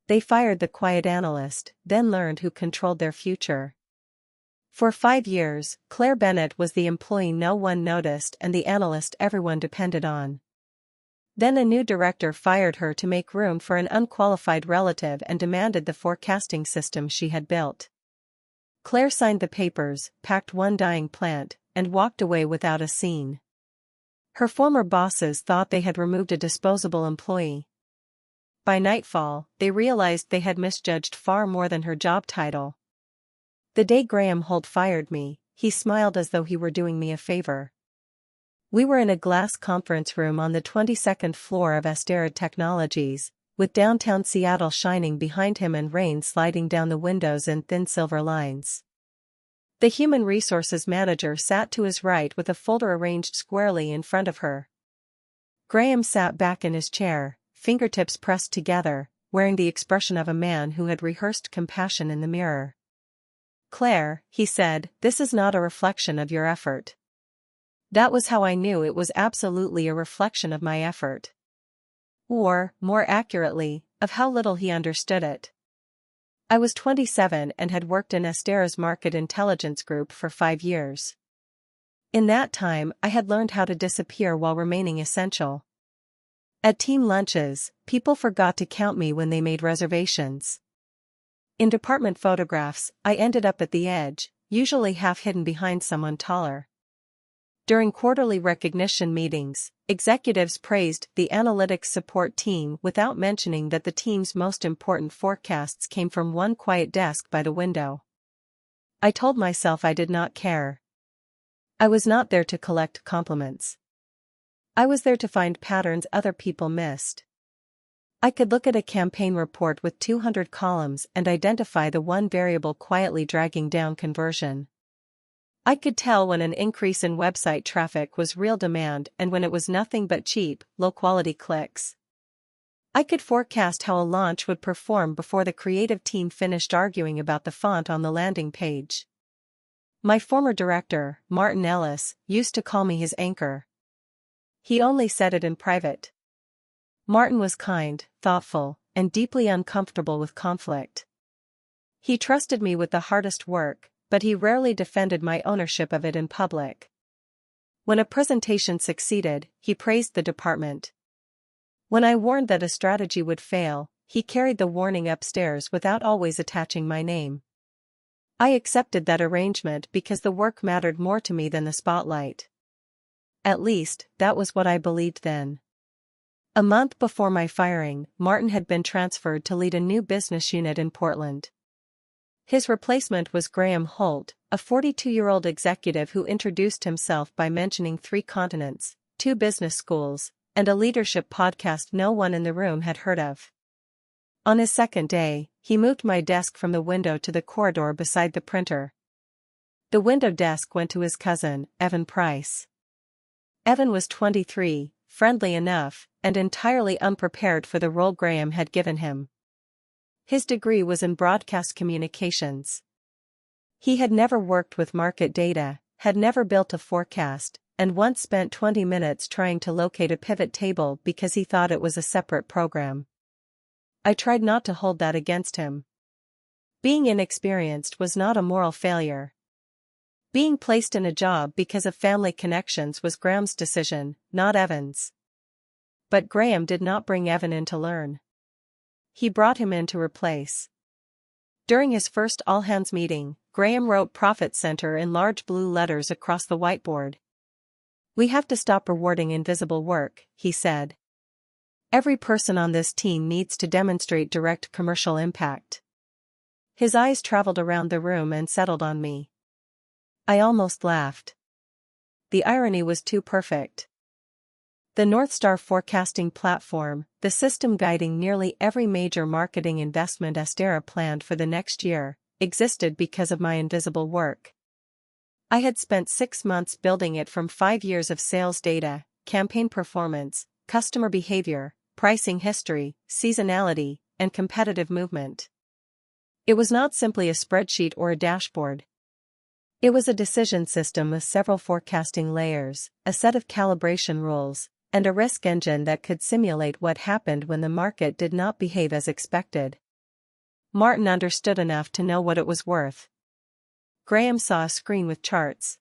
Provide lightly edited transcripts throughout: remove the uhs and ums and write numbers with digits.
They fired the quiet analyst, then learned who controlled their future. For 5 years, Claire Bennett was the employee no one noticed and the analyst everyone depended on. Then a new director fired her to make room for an unqualified relative and demanded the forecasting system she had built. Claire signed the papers, packed one dying plant, and walked away without a scene. Her former bosses thought they had removed a disposable employee. By nightfall, they realized they had misjudged far more than her job title. The day Graham Holt fired me, he smiled as though he were doing me a favor. We were in a glass conference room on the 22nd floor of Astera Technologies, with downtown Seattle shining behind him and rain sliding down the windows in thin silver lines. The human resources manager sat to his right with a folder arranged squarely in front of her. Graham sat back in his chair, fingertips pressed together, wearing the expression of a man who had rehearsed compassion in the mirror. "Claire," he said, "this is not a reflection of your effort." That was how I knew it was absolutely a reflection of my effort. Or, more accurately, of how little he understood it. I was 27 and had worked in Astera's market intelligence group for 5 years. In that time, I had learned how to disappear while remaining essential. At team lunches, people forgot to count me when they made reservations. In department photographs, I ended up at the edge, usually half hidden behind someone taller. During quarterly recognition meetings, executives praised the analytics support team without mentioning that the team's most important forecasts came from one quiet desk by the window. I told myself I did not care. I was not there to collect compliments. I was there to find patterns other people missed. I could look at a campaign report with 200 columns and identify the one variable quietly dragging down conversion. I could tell when an increase in website traffic was real demand and when it was nothing but cheap, low-quality clicks. I could forecast how a launch would perform before the creative team finished arguing about the font on the landing page. My former director, Martin Ellis, used to call me his anchor. He only said it in private. Martin was kind, thoughtful, and deeply uncomfortable with conflict. He trusted me with the hardest work, but he rarely defended my ownership of it in public. When a presentation succeeded, he praised the department. When I warned that a strategy would fail, he carried the warning upstairs without always attaching my name. I accepted that arrangement because the work mattered more to me than the spotlight. At least, that was what I believed then. A month before my firing, Martin had been transferred to lead a new business unit in Portland. His replacement was Graham Holt, a 42-year-old executive who introduced himself by mentioning 3 continents, 2 business schools, and a leadership podcast no one in the room had heard of. On his second day, he moved my desk from the window to the corridor beside the printer. The window desk went to his cousin, Evan Price. Evan was 23, friendly enough, and entirely unprepared for the role Graham had given him. His degree was in broadcast communications. He had never worked with market data, had never built a forecast, and once spent 20 minutes trying to locate a pivot table because he thought it was a separate program. I tried not to hold that against him. Being inexperienced was not a moral failure. Being placed in a job because of family connections was Graham's decision, not Evan's. But Graham did not bring Evan in to learn. He brought him in to replace. During his first all-hands meeting, Graham wrote Profit Center in large blue letters across the whiteboard. "We have to stop rewarding invisible work," he said. "Every person on this team needs to demonstrate direct commercial impact." His eyes traveled around the room and settled on me. I almost laughed. The irony was too perfect. The North Star forecasting platform, the system guiding nearly every major marketing investment Astera planned for the next year, existed because of my invisible work. I had spent 6 months building it from 5 years of sales data, campaign performance, customer behavior, pricing history, seasonality, and competitive movement. It was not simply a spreadsheet or a dashboard. It was a decision system with several forecasting layers, a set of calibration rules, and a risk engine that could simulate what happened when the market did not behave as expected. Martin understood enough to know what it was worth. Graham saw a screen with charts.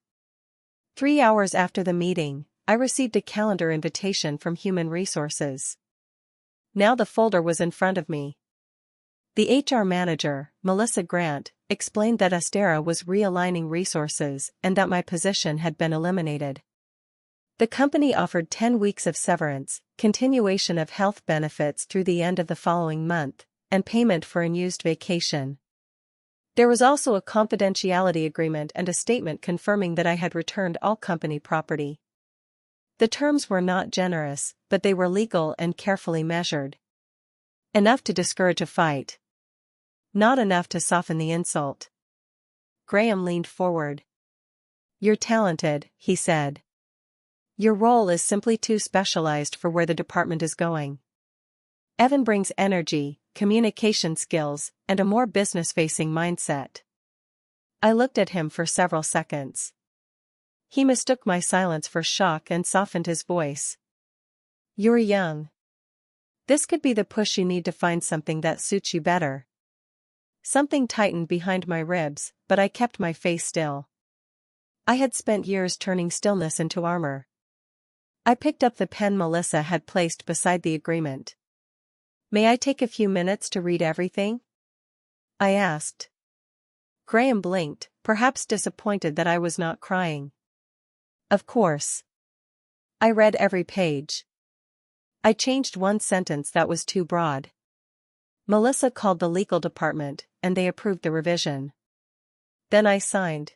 3 hours after the meeting, I received a calendar invitation from Human Resources. Now the folder was in front of me. The HR manager, Melissa Grant, explained that Astera was realigning resources and that my position had been eliminated. The company offered 10 weeks of severance, continuation of health benefits through the end of the following month, and payment for unused vacation. There was also a confidentiality agreement and a statement confirming that I had returned all company property. The terms were not generous, but they were legal and carefully measured. Enough to discourage a fight. Not enough to soften the insult. Graham leaned forward. "You're talented," he said. "Your role is simply too specialized for where the department is going. Evan brings energy, communication skills, and a more business-facing mindset." I looked at him for several seconds. He mistook my silence for shock and softened his voice. "You're young. This could be the push you need to find something that suits you better." Something tightened behind my ribs, but I kept my face still. I had spent years turning stillness into armor. I picked up the pen Melissa had placed beside the agreement. "May I take a few minutes to read everything?" I asked. Graham blinked, perhaps disappointed that I was not crying. "Of course." I read every page. I changed one sentence that was too broad. Melissa called the legal department, and they approved the revision. Then I signed.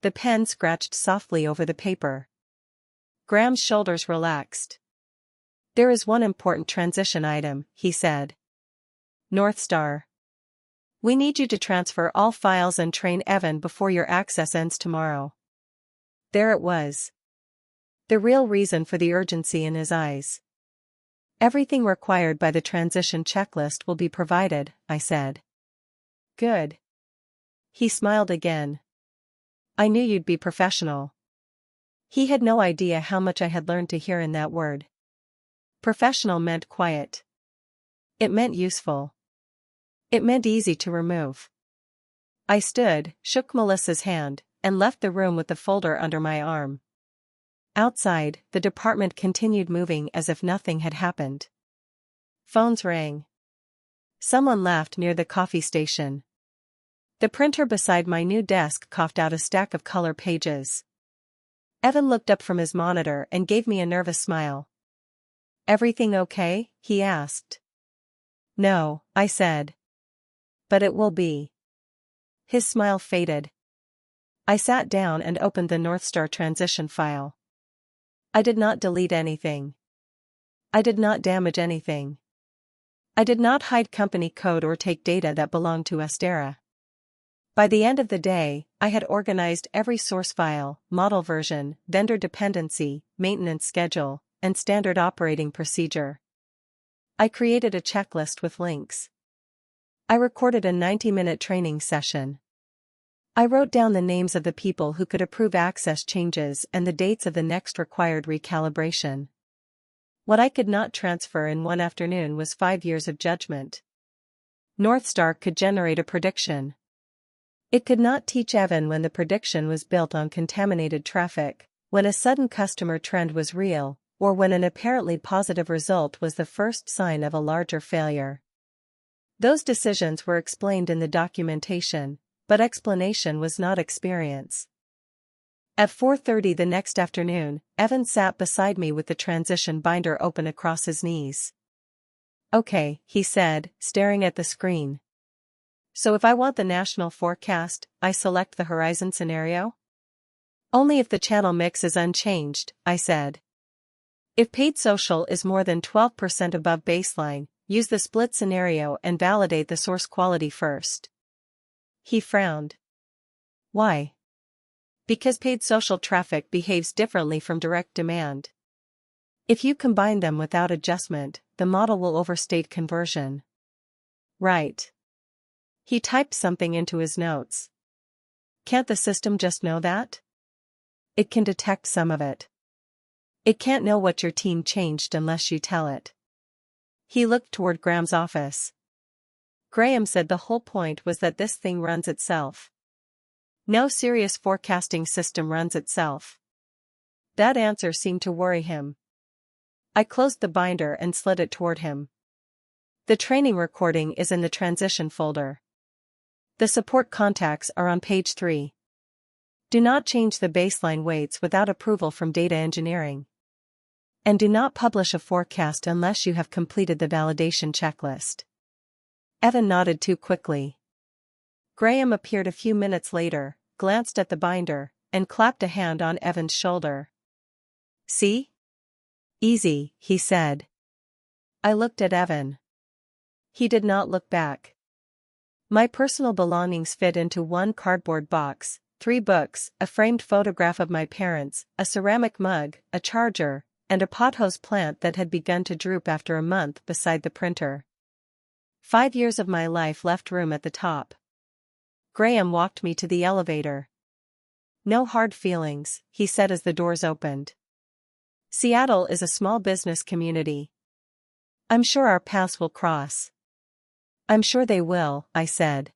The pen scratched softly over the paper. Graham's shoulders relaxed. "There is one important transition item," he said. "North Star. We need you to transfer all files and train Evan before your access ends tomorrow." There it was. The real reason for the urgency in his eyes. "Everything required by the transition checklist will be provided," I said. "Good." He smiled again. "I knew you'd be professional." He had no idea how much I had learned to hear in that word. Professional meant quiet. It meant useful. It meant easy to remove. I stood, shook Melissa's hand, and left the room with the folder under my arm. Outside, the department continued moving as if nothing had happened. Phones rang. Someone laughed near the coffee station. The printer beside my new desk coughed out a stack of color pages. Evan looked up from his monitor and gave me a nervous smile. "Everything okay?" he asked. "No," I said. "But it will be." His smile faded. I sat down and opened the North Star transition file. I did not delete anything. I did not damage anything. I did not hide company code or take data that belonged to Astera. By the end of the day, I had organized every source file, model version, vendor dependency, maintenance schedule, and standard operating procedure. I created a checklist with links. I recorded a 90-minute training session. I wrote down the names of the people who could approve access changes and the dates of the next required recalibration. What I could not transfer in one afternoon was 5 years of judgment. North Star could generate a prediction. It could not teach Evan when the prediction was built on contaminated traffic, when a sudden customer trend was real, or when an apparently positive result was the first sign of a larger failure. Those decisions were explained in the documentation, but explanation was not experience. At 4:30 the next afternoon, Evan sat beside me with the transition binder open across his knees. "Okay," he said, staring at the screen. "So if I want the national forecast, I select the horizon scenario?" "Only if the channel mix is unchanged," I said. "If paid social is more than 12% above baseline, use the split scenario and validate the source quality first." He frowned. "Why?" "Because paid social traffic behaves differently from direct demand. If you combine them without adjustment, the model will overstate conversion." "Right." He typed something into his notes. "Can't the system just know that?" "It can detect some of it. It can't know what your team changed unless you tell it." He looked toward Graham's office. Graham said the whole point was that this thing runs itself. No serious forecasting system runs itself. That answer seemed to worry him. I closed the binder and slid it toward him. The training recording is in the transition folder. The support contacts are on page 3. Do not change the baseline weights without approval from data engineering. And do not publish a forecast unless you have completed the validation checklist. Evan nodded too quickly. Graham appeared a few minutes later, glanced at the binder, and clapped a hand on Evan's shoulder. See? Easy, he said. I looked at Evan. He did not look back. My personal belongings fit into one cardboard box, 3 books, a framed photograph of my parents, a ceramic mug, a charger, and a pothose plant that had begun to droop after a month beside the printer. 5 years of my life left room at the top. Graham walked me to the elevator. No hard feelings, he said as the doors opened. Seattle is a small business community. I'm sure our paths will cross. I'm sure they will, I said.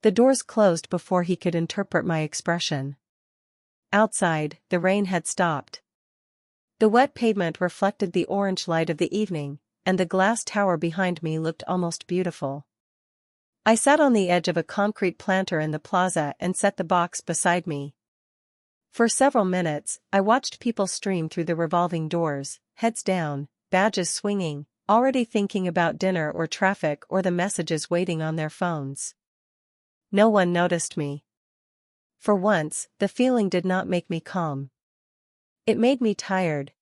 The doors closed before he could interpret my expression. Outside, the rain had stopped. The wet pavement reflected the orange light of the evening, and the glass tower behind me looked almost beautiful. I sat on the edge of a concrete planter in the plaza and set the box beside me. For several minutes, I watched people stream through the revolving doors, heads down, badges swinging, already thinking about dinner or traffic or the messages waiting on their phones. No one noticed me. For once, the feeling did not make me calm. It made me tired.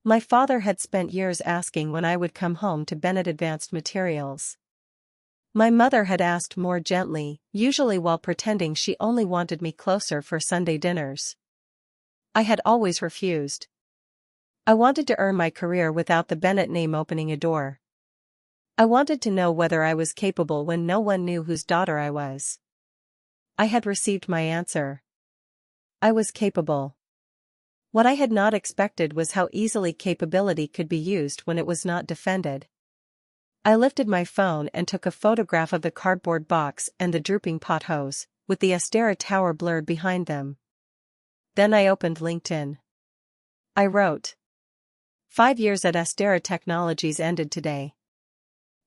My father had spent years asking when I would come home to Bennett Advanced Materials. My mother had asked more gently, usually while pretending she only wanted me closer for Sunday dinners. I had always refused. I wanted to earn my career without the Bennett name opening a door. I wanted to know whether I was capable when no one knew whose daughter I was. I had received my answer. I was capable. What I had not expected was how easily capability could be used when it was not defended. I lifted my phone and took a photograph of the cardboard box and the drooping pothose, with the Astera tower blurred behind them. Then I opened LinkedIn. I wrote. 5 years at Astera Technologies ended today.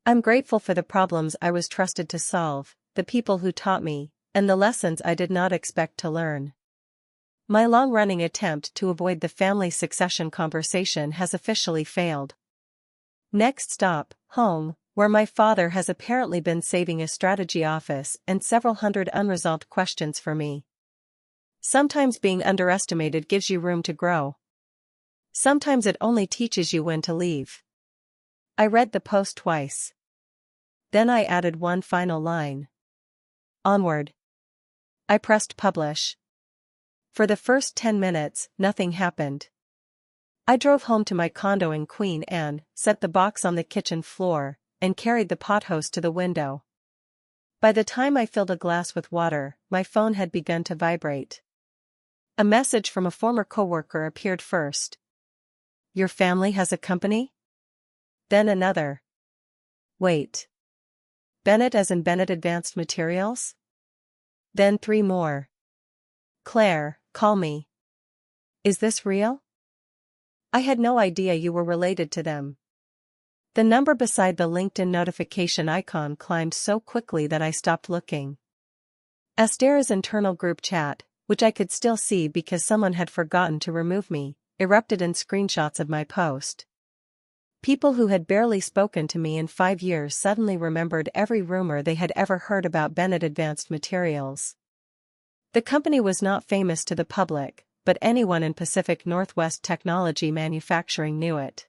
I'm grateful for the problems I was trusted to solve, the people who taught me, and the lessons I did not expect to learn. My long-running attempt to avoid the family succession conversation has officially failed. Next stop, home, where my father has apparently been saving a strategy office and several hundred unresolved questions for me. Sometimes being underestimated gives you room to grow. Sometimes it only teaches you when to leave. I read the post twice. Then I added one final line. Onward. I pressed publish. For the first 10 minutes, nothing happened. I drove home to my condo in Queen Anne, set the box on the kitchen floor, and carried the pothose to the window. By the time I filled a glass with water, my phone had begun to vibrate. A message from a former coworker appeared first. Your family has a company? Then another. Wait. Bennett as in Bennett Advanced Materials? Then 3 more. Claire, call me. Is this real? I had no idea you were related to them. The number beside the LinkedIn notification icon climbed so quickly that I stopped looking. Astera's internal group chat, which I could still see because someone had forgotten to remove me, erupted in screenshots of my post. People who had barely spoken to me in 5 years suddenly remembered every rumor they had ever heard about Bennett Advanced Materials. The company was not famous to the public, but anyone in Pacific Northwest technology manufacturing knew it.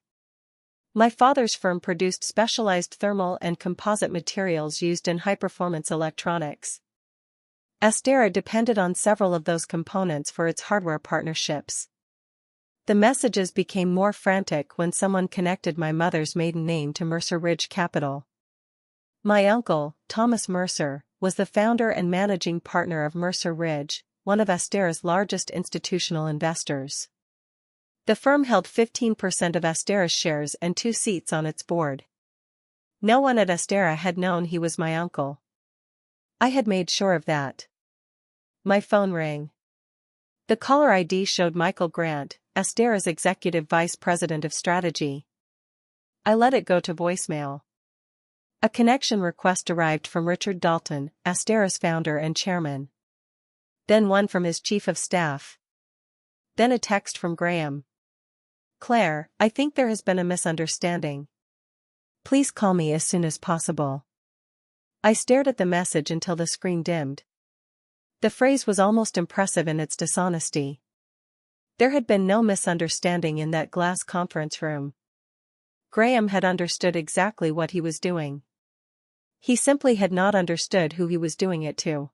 My father's firm produced specialized thermal and composite materials used in high-performance electronics. Astera depended on several of those components for its hardware partnerships. The messages became more frantic when someone connected my mother's maiden name to Mercer Ridge Capital. My uncle, Thomas Mercer, was the founder and managing partner of Mercer Ridge, one of Astera's largest institutional investors. The firm held 15% of Astera's shares and 2 seats on its board. No one at Astera had known he was my uncle. I had made sure of that. My phone rang. The caller ID showed Michael Grant, Astera's Executive Vice President of Strategy. I let it go to voicemail. A connection request arrived from Richard Dalton, Astera's founder and chairman. Then one from his chief of staff. Then a text from Graham. Claire, I think there has been a misunderstanding. Please call me as soon as possible. I stared at the message until the screen dimmed. The phrase was almost impressive in its dishonesty. There had been no misunderstanding in that glass conference room. Graham had understood exactly what he was doing. He simply had not understood who he was doing it to.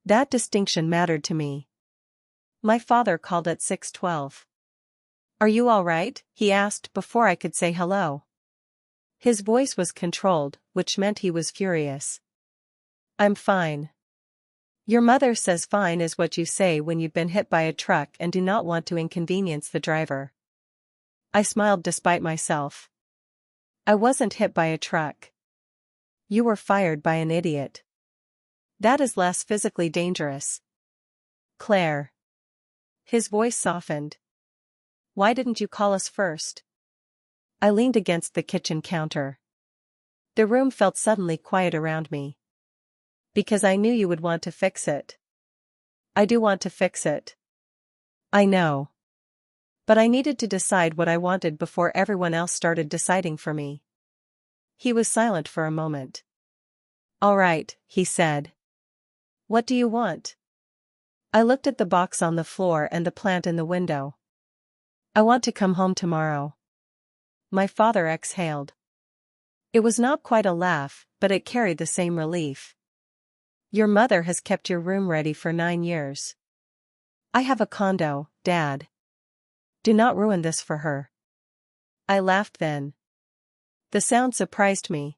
That distinction mattered to me. My father called at 6:12. Are you all right? He asked before I could say hello. His voice was controlled, which meant he was furious. I'm fine. Your mother says fine is what you say when you've been hit by a truck and do not want to inconvenience the driver. I smiled despite myself. I wasn't hit by a truck. You were fired by an idiot. That is less physically dangerous. Claire. His voice softened. Why didn't you call us first? I leaned against the kitchen counter. The room felt suddenly quiet around me. Because I knew you would want to fix it. I do want to fix it. I know. But I needed to decide what I wanted before everyone else started deciding for me. He was silent for a moment. All right, he said. What do you want? I looked at the box on the floor and the plant in the window. I want to come home tomorrow. My father exhaled. It was not quite a laugh, but it carried the same relief. Your mother has kept your room ready for 9 years. I have a condo, Dad. Do not ruin this for her. I laughed then. The sound surprised me.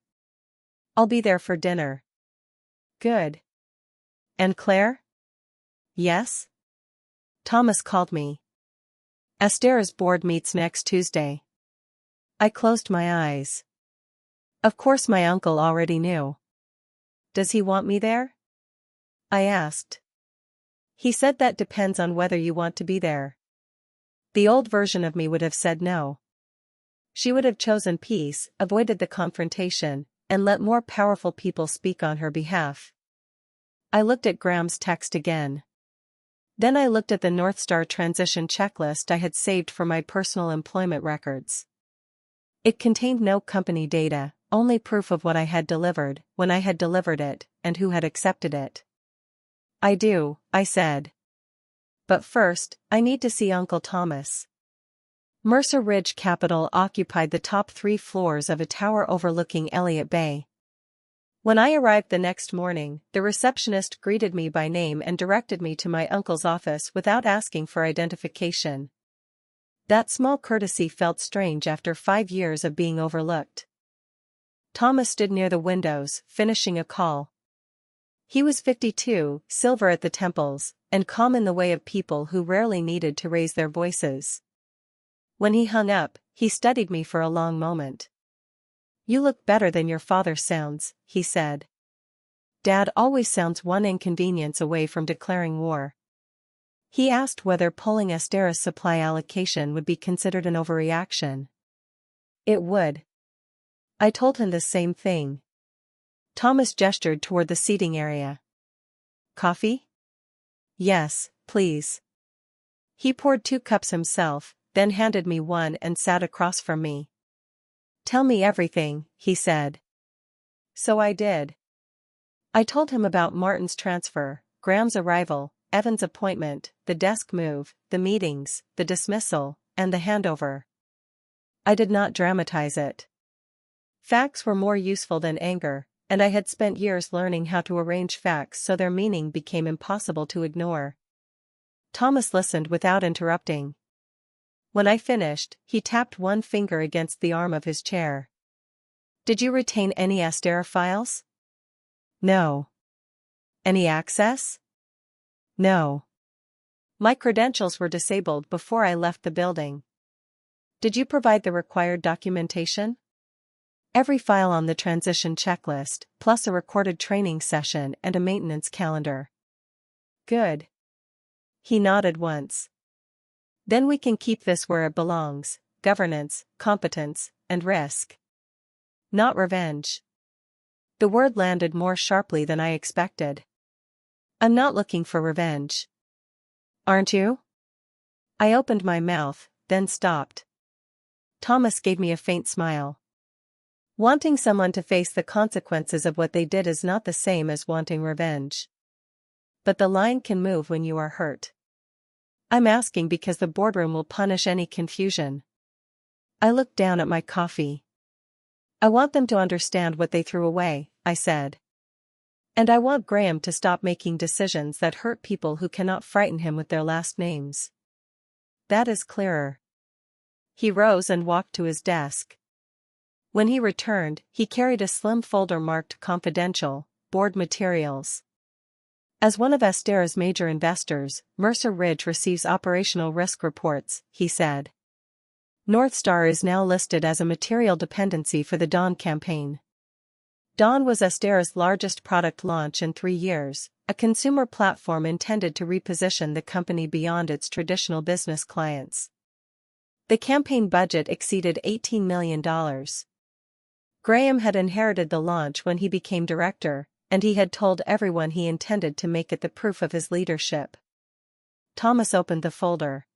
I'll be there for dinner. Good. And Claire? Yes? Thomas called me. Astera's board meets next Tuesday. I closed my eyes. Of course my uncle already knew. Does he want me there? I asked. He said that depends on whether you want to be there. The old version of me would have said no. She would have chosen peace, avoided the confrontation, and let more powerful people speak on her behalf. I looked at Graham's text again. Then I looked at the North Star transition checklist I had saved for my personal employment records. It contained no company data, only proof of what I had delivered, when I had delivered it, and who had accepted it. I do, I said. But first, I need to see Uncle Thomas. Mercer Ridge Capital occupied the top 3 floors of a tower overlooking Elliott Bay. When I arrived the next morning, the receptionist greeted me by name and directed me to my uncle's office without asking for identification. That small courtesy felt strange after 5 years of being overlooked. Thomas stood near the windows, finishing a call. He was 52, silver at the temples, and calm in the way of people who rarely needed to raise their voices. When he hung up, he studied me for a long moment. You look better than your father sounds, he said. Dad always sounds one inconvenience away from declaring war. He asked whether pulling Astera's supply allocation would be considered an overreaction. It would. I told him the same thing. Thomas gestured toward the seating area. Coffee? Yes, please. He poured 2 cups himself, then handed me one and sat across from me. Tell me everything, he said. So I did. I told him about Martin's transfer, Graham's arrival, Evan's appointment, the desk move, the meetings, the dismissal, and the handover. I did not dramatize it. Facts were more useful than anger, and I had spent years learning how to arrange facts so their meaning became impossible to ignore. Thomas listened without interrupting. When I finished, he tapped one finger against the arm of his chair. Did you retain any Astera files? No. Any access? No. My credentials were disabled before I left the building. Did you provide the required documentation? Every file on the transition checklist, plus a recorded training session and a maintenance calendar. Good. He nodded once. Then we can keep this where it belongs: governance, competence, and risk. Not revenge. The word landed more sharply than I expected. I'm not looking for revenge. Aren't you? I opened my mouth, then stopped. Thomas gave me a faint smile. Wanting someone to face the consequences of what they did is not the same as wanting revenge. But the line can move when you are hurt. I'm asking because the boardroom will punish any confusion. I looked down at my coffee. I want them to understand what they threw away, I said. And I want Graham to stop making decisions that hurt people who cannot frighten him with their last names. That is clearer. He rose and walked to his desk. When he returned, he carried a slim folder marked Confidential, Board Materials. As one of Astera's major investors, Mercer Ridge receives operational risk reports, he said. Northstar is now listed as a material dependency for the Dawn campaign. Dawn was Astera's largest product launch in 3 years, a consumer platform intended to reposition the company beyond its traditional business clients. The campaign budget exceeded $18 million. Graham had inherited the launch when he became director, and he had told everyone he intended to make it the proof of his leadership. Thomas opened the folder.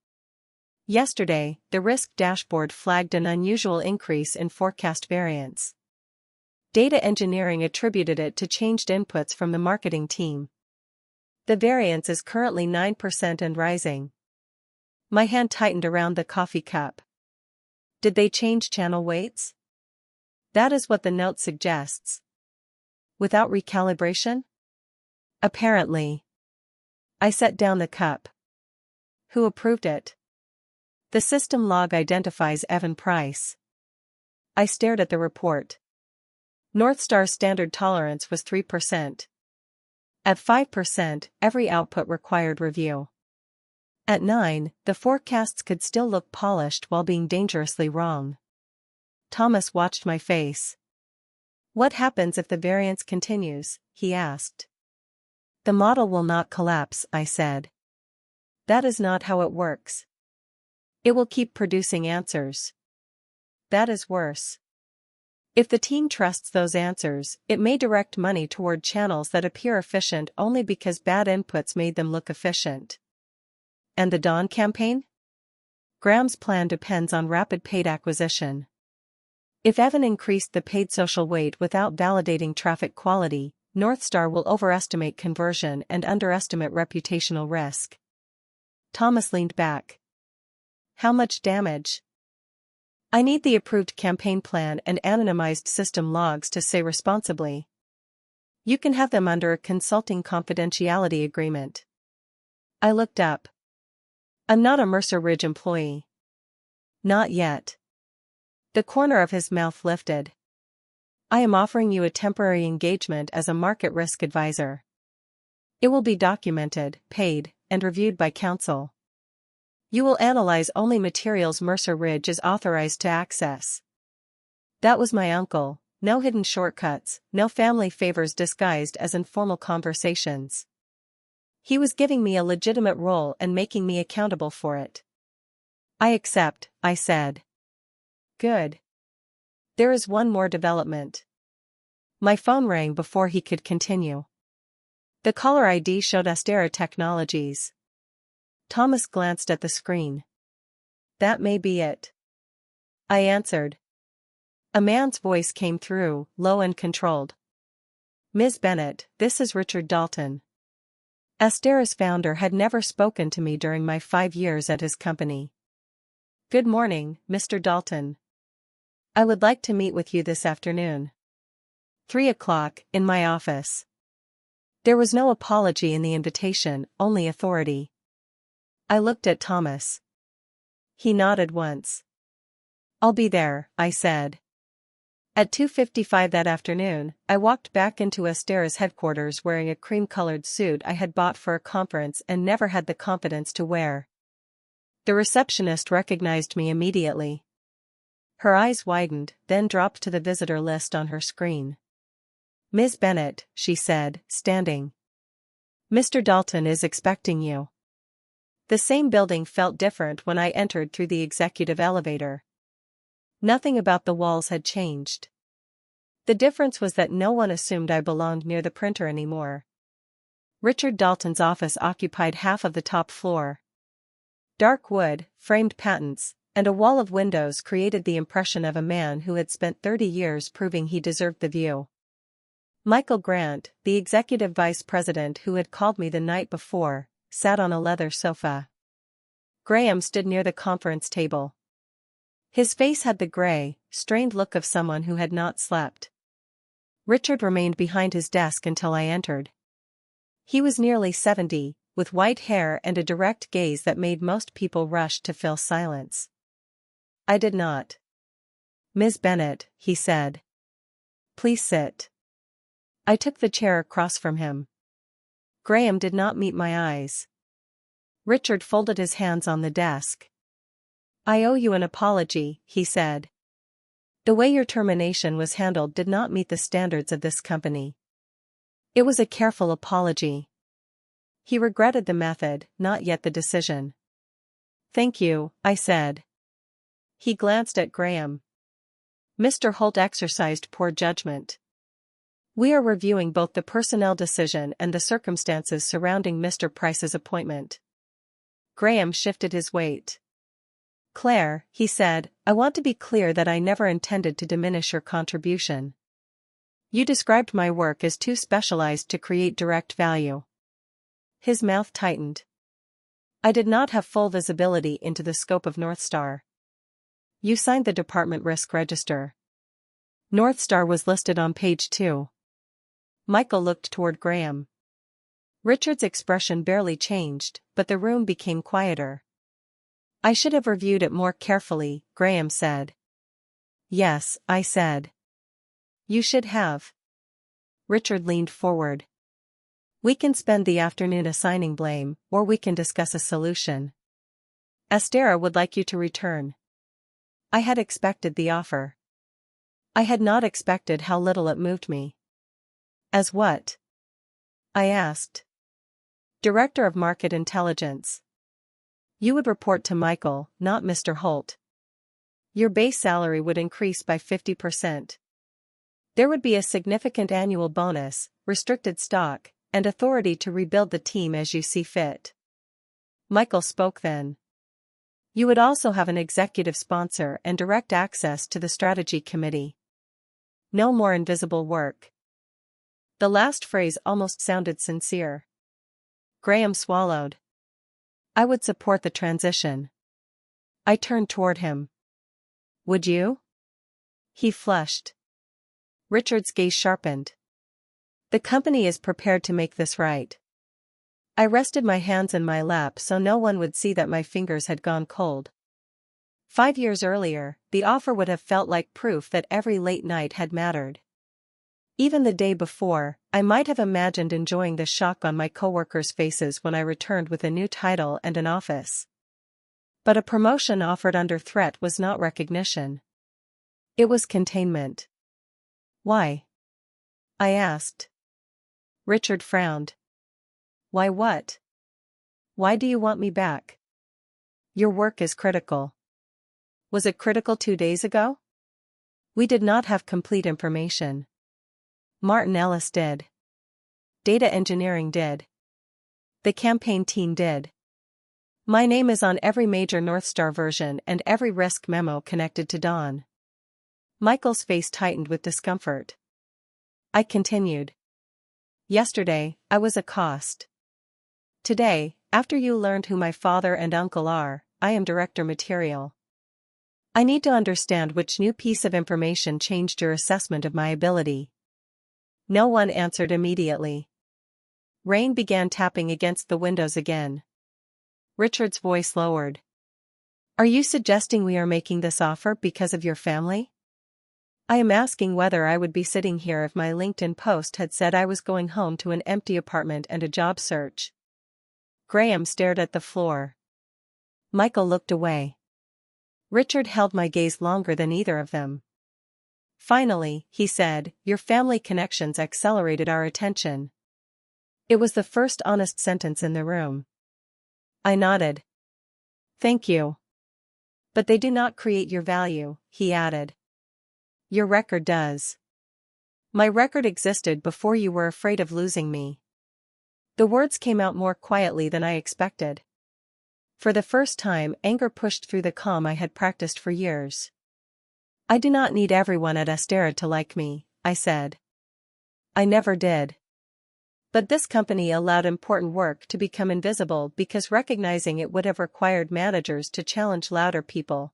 Yesterday, the risk dashboard flagged an unusual increase in forecast variance. Data engineering attributed it to changed inputs from the marketing team. The variance is currently 9% and rising. My hand tightened around the coffee cup. Did they change channel weights? That is what the note suggests. Without recalibration? Apparently. I set down the cup. Who approved it? The system log identifies Evan Price. I stared at the report. Northstar's standard tolerance was 3%. At 5%, every output required review. At 9%, the forecasts could still look polished while being dangerously wrong. Thomas watched my face. What happens if the variance continues? He asked. The model will not collapse, I said. That is not how it works. It will keep producing answers. That is worse. If the team trusts those answers, it may direct money toward channels that appear efficient only because bad inputs made them look efficient. And the Dawn campaign? Graham's plan depends on rapid paid acquisition. If Evan increased the paid social weight without validating traffic quality, Northstar will overestimate conversion and underestimate reputational risk. Thomas leaned back. How much damage? I need the approved campaign plan and anonymized system logs to say responsibly. You can have them under a consulting confidentiality agreement. I looked up. I'm not a Mercer Ridge employee. Not yet. The corner of his mouth lifted. I am offering you a temporary engagement as a market risk advisor. It will be documented, paid, and reviewed by counsel. You will analyze only materials Mercer Ridge is authorized to access. That was my uncle, no hidden shortcuts, no family favors disguised as informal conversations. He was giving me a legitimate role and making me accountable for it. I accept, I said. Good. There is one more development. My phone rang before he could continue. The caller ID showed Astera Technologies. Thomas glanced at the screen. That may be it. I answered. A man's voice came through, low and controlled. Ms. Bennett, this is Richard Dalton. Astera's founder had never spoken to me during my 5 years at his company. Good morning, Mr. Dalton. I would like to meet with you this afternoon. 3 o'clock, in my office. There was no apology in the invitation, only authority. I looked at Thomas. He nodded once. I'll be there, I said. At 2:55 that afternoon, I walked back into Astera's headquarters wearing a cream-colored suit I had bought for a conference and never had the confidence to wear. The receptionist recognized me immediately. Her eyes widened, then dropped to the visitor list on her screen. "Ms. Bennett," she said, standing. "Mr. Dalton is expecting you." The same building felt different when I entered through the executive elevator. Nothing about the walls had changed. The difference was that no one assumed I belonged near the printer anymore. Richard Dalton's office occupied half of the top floor. Dark wood, framed patents, and a wall of windows created the impression of a man who had spent 30 years proving he deserved the view. Michael Grant, the executive vice president who had called me the night before, sat on a leather sofa. Graham stood near the conference table. His face had the gray, strained look of someone who had not slept. Richard remained behind his desk until I entered. He was nearly 70, with white hair and a direct gaze that made most people rush to fill silence. I did not. "Ms. Bennett," he said. "Please sit." I took the chair across from him. Graham did not meet my eyes. Richard folded his hands on the desk. "I owe you an apology," he said. "The way your termination was handled did not meet the standards of this company." It was a careful apology. He regretted the method, not yet the decision. "Thank you," I said. He glanced at Graham. "Mr. Holt exercised poor judgment. We are reviewing both the personnel decision and the circumstances surrounding Mr. Price's appointment." Graham shifted his weight. "Claire," he said, "I want to be clear that I never intended to diminish your contribution. You described my work as too specialized to create direct value." His mouth tightened. I did not have full visibility into the scope of Northstar. "You signed the department risk register." Northstar was listed on page 2. Michael looked toward Graham. Richard's expression barely changed, but the room became quieter. "I should have reviewed it more carefully," Graham said. "Yes," I said. "You should have." Richard leaned forward. "We can spend the afternoon assigning blame, or we can discuss a solution. Astera would like you to return." I had expected the offer. I had not expected how little it moved me. "As what?" I asked. "Director of Market Intelligence. You would report to Michael, not Mr. Holt. Your base salary would increase by 50%. There would be a significant annual bonus, restricted stock, and authority to rebuild the team as you see fit." Michael spoke then. "You would also have an executive sponsor and direct access to the strategy committee. No more invisible work." The last phrase almost sounded sincere. Graham swallowed. "I would support the transition." I turned toward him. "Would you?" He flushed. Richard's gaze sharpened. "The company is prepared to make this right." I rested my hands in my lap so no one would see that my fingers had gone cold. 5 years earlier, the offer would have felt like proof that every late night had mattered. Even the day before, I might have imagined enjoying the shock on my coworkers' faces when I returned with a new title and an office. But a promotion offered under threat was not recognition. It was containment. "Why?" I asked. Richard frowned. "Why what? Why do you want me back?" "Your work is critical." Was it critical 2 days ago? We did not have complete information. Martin Ellis did. Data engineering did. The campaign team did. My name is on every major Northstar version and every risk memo connected to Dawn. Michael's face tightened with discomfort. I continued. "Yesterday, I was a cost. Today, after you learned who my father and uncle are, I am director material. I need to understand which new piece of information changed your assessment of my ability." No one answered immediately. Rain began tapping against the windows again. Richard's voice lowered. "Are you suggesting we are making this offer because of your family?" "I am asking whether I would be sitting here if my LinkedIn post had said I was going home to an empty apartment and a job search." Graham stared at the floor. Michael looked away. Richard held my gaze longer than either of them. Finally, he said, "Your family connections accelerated our attention." It was the first honest sentence in the room. I nodded. "Thank you. But they do not create your value," he added. "Your record does. My record existed before you were afraid of losing me." The words came out more quietly than I expected. For the first time, anger pushed through the calm I had practiced for years. "I do not need everyone at Astera to like me," I said. "I never did. But this company allowed important work to become invisible because recognizing it would have required managers to challenge louder people.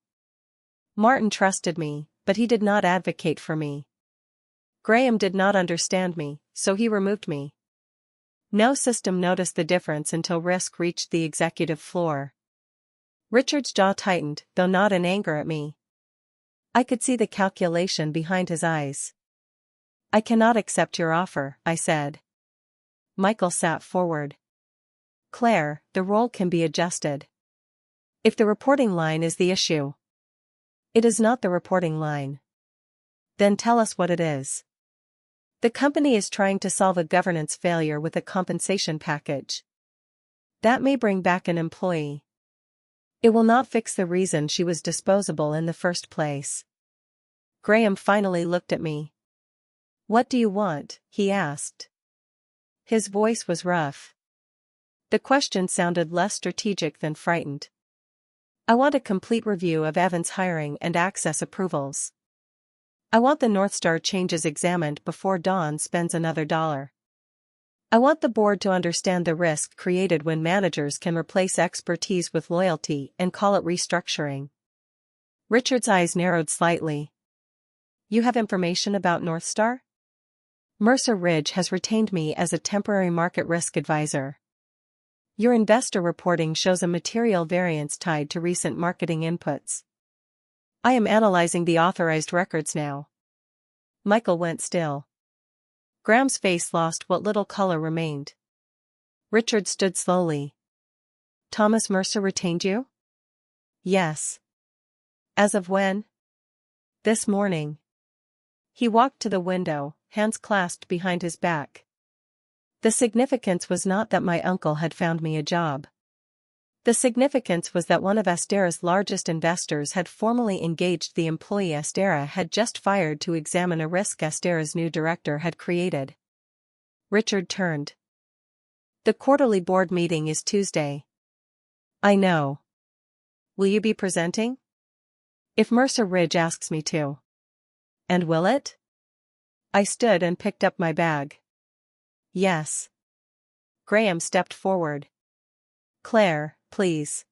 Martin trusted me, but he did not advocate for me. Graham did not understand me, so he removed me. No system noticed the difference until risk reached the executive floor." Richard's jaw tightened, though not in anger at me. I could see the calculation behind his eyes. "I cannot accept your offer," I said. Michael sat forward. "Claire, the role can be adjusted. If the reporting line is the issue." "It is not the reporting line." "Then tell us what it is." "The company is trying to solve a governance failure with a compensation package. That may bring back an employee. It will not fix the reason she was disposable in the first place." Graham finally looked at me. "What do you want?" he asked. His voice was rough. The question sounded less strategic than frightened. "I want a complete review of Evan's hiring and access approvals. I want the North Star changes examined before Dawn spends another dollar. I want the board to understand the risk created when managers can replace expertise with loyalty and call it restructuring." Richard's eyes narrowed slightly. "You have information about North Star?" "Mercer Ridge has retained me as a temporary market risk advisor. Your investor reporting shows a material variance tied to recent marketing inputs. I am analyzing the authorized records now." Michael went still. Graham's face lost what little color remained. Richard stood slowly. "Thomas Mercer retained you?" "Yes." "As of when?" "This morning." He walked to the window, hands clasped behind his back. The significance was not that my uncle had found me a job. The significance was that one of Astera's largest investors had formally engaged the employee Astera had just fired to examine a risk Astera's new director had created. Richard turned. "The quarterly board meeting is Tuesday." "I know. Will you be presenting?" "If Mercer Ridge asks me to." "And will it?" I stood and picked up my bag. "Yes." Graham stepped forward. "Claire, please.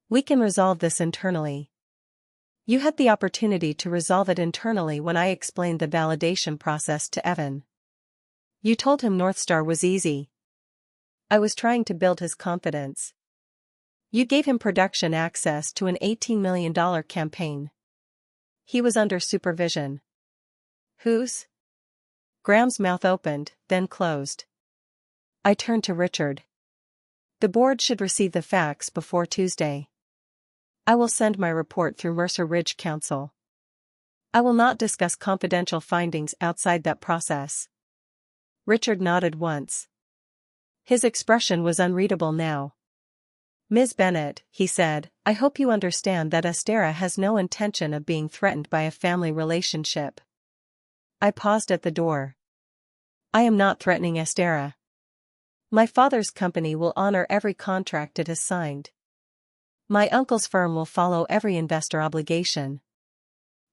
We can resolve this internally. You had the opportunity to resolve it internally when I explained the validation process to Evan. You told him North Star was easy. I was trying to build his confidence. You gave him production access to an $18 million campaign. He was under supervision." "Whose?" Graham's mouth opened, then closed. I turned to Richard. "The board should receive the facts before Tuesday. I will send my report through Mercer Ridge Council. I will not discuss confidential findings outside that process." Richard nodded once. His expression was unreadable now. "Ms. Bennett," he said, "I hope you understand that Astera has no intention of being threatened by a family relationship." I paused at the door. "I am not threatening Astera. My father's company will honor every contract it has signed. My uncle's firm will follow every investor obligation.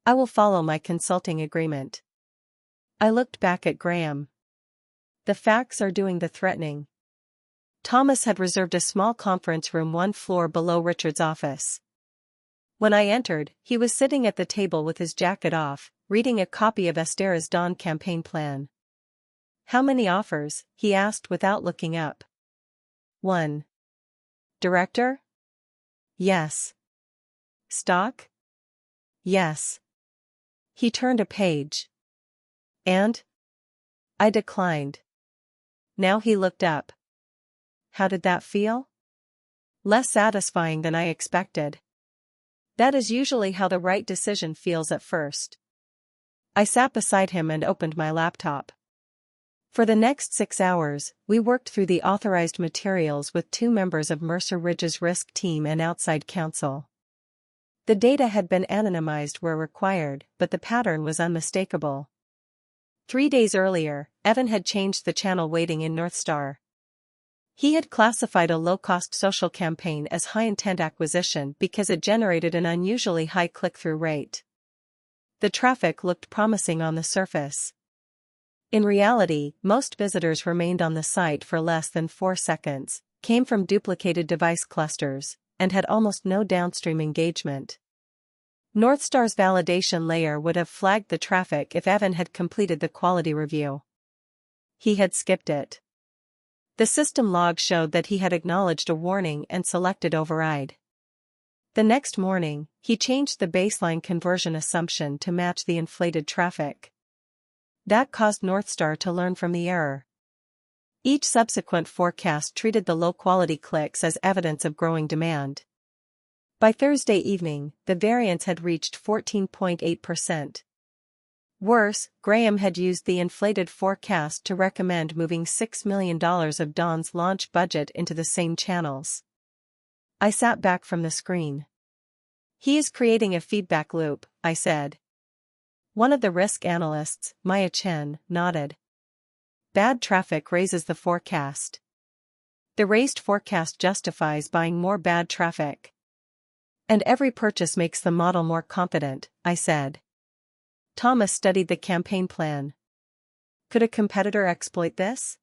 I will follow my consulting agreement." I looked back at Graham. The facts are doing the threatening. Thomas had reserved a small conference room 1 floor below Richard's office. When I entered, he was sitting at the table with his jacket off, reading a copy of Astera's Dawn campaign plan. "How many offers?" he asked without looking up. "1. Director?" "Yes." "Stock?" "Yes." He turned a page. "And?" I declined. Now he looked up. "How did that feel?" "Less satisfying than I expected." That is usually how the right decision feels at first. I sat beside him and opened my laptop. For the next 6 hours, we worked through the authorized materials with 2 members of Mercer Ridge's risk team and outside counsel. The data had been anonymized where required, but the pattern was unmistakable. 3 days earlier, Evan had changed the channel weighting in Northstar. He had classified a low-cost social campaign as high-intent acquisition because it generated an unusually high click-through rate. The traffic looked promising on the surface. In reality, most visitors remained on the site for less than 4 seconds, came from duplicated device clusters, and had almost no downstream engagement. Northstar's validation layer would have flagged the traffic if Evan had completed the quality review. He had skipped it. The system log showed that he had acknowledged a warning and selected override. The next morning, he changed the baseline conversion assumption to match the inflated traffic. That caused Northstar to learn from the error. Each subsequent forecast treated the low-quality clicks as evidence of growing demand. By Thursday evening, the variance had reached 14.8%. Worse, Graham had used the inflated forecast to recommend moving $6 million of Dawn's launch budget into the same channels. I sat back from the screen. He is creating a feedback loop, I said. One of the risk analysts, Maya Chen, nodded. Bad traffic raises the forecast. The raised forecast justifies buying more bad traffic. And every purchase makes the model more confident, I said. Thomas studied the campaign plan. Could a competitor exploit this?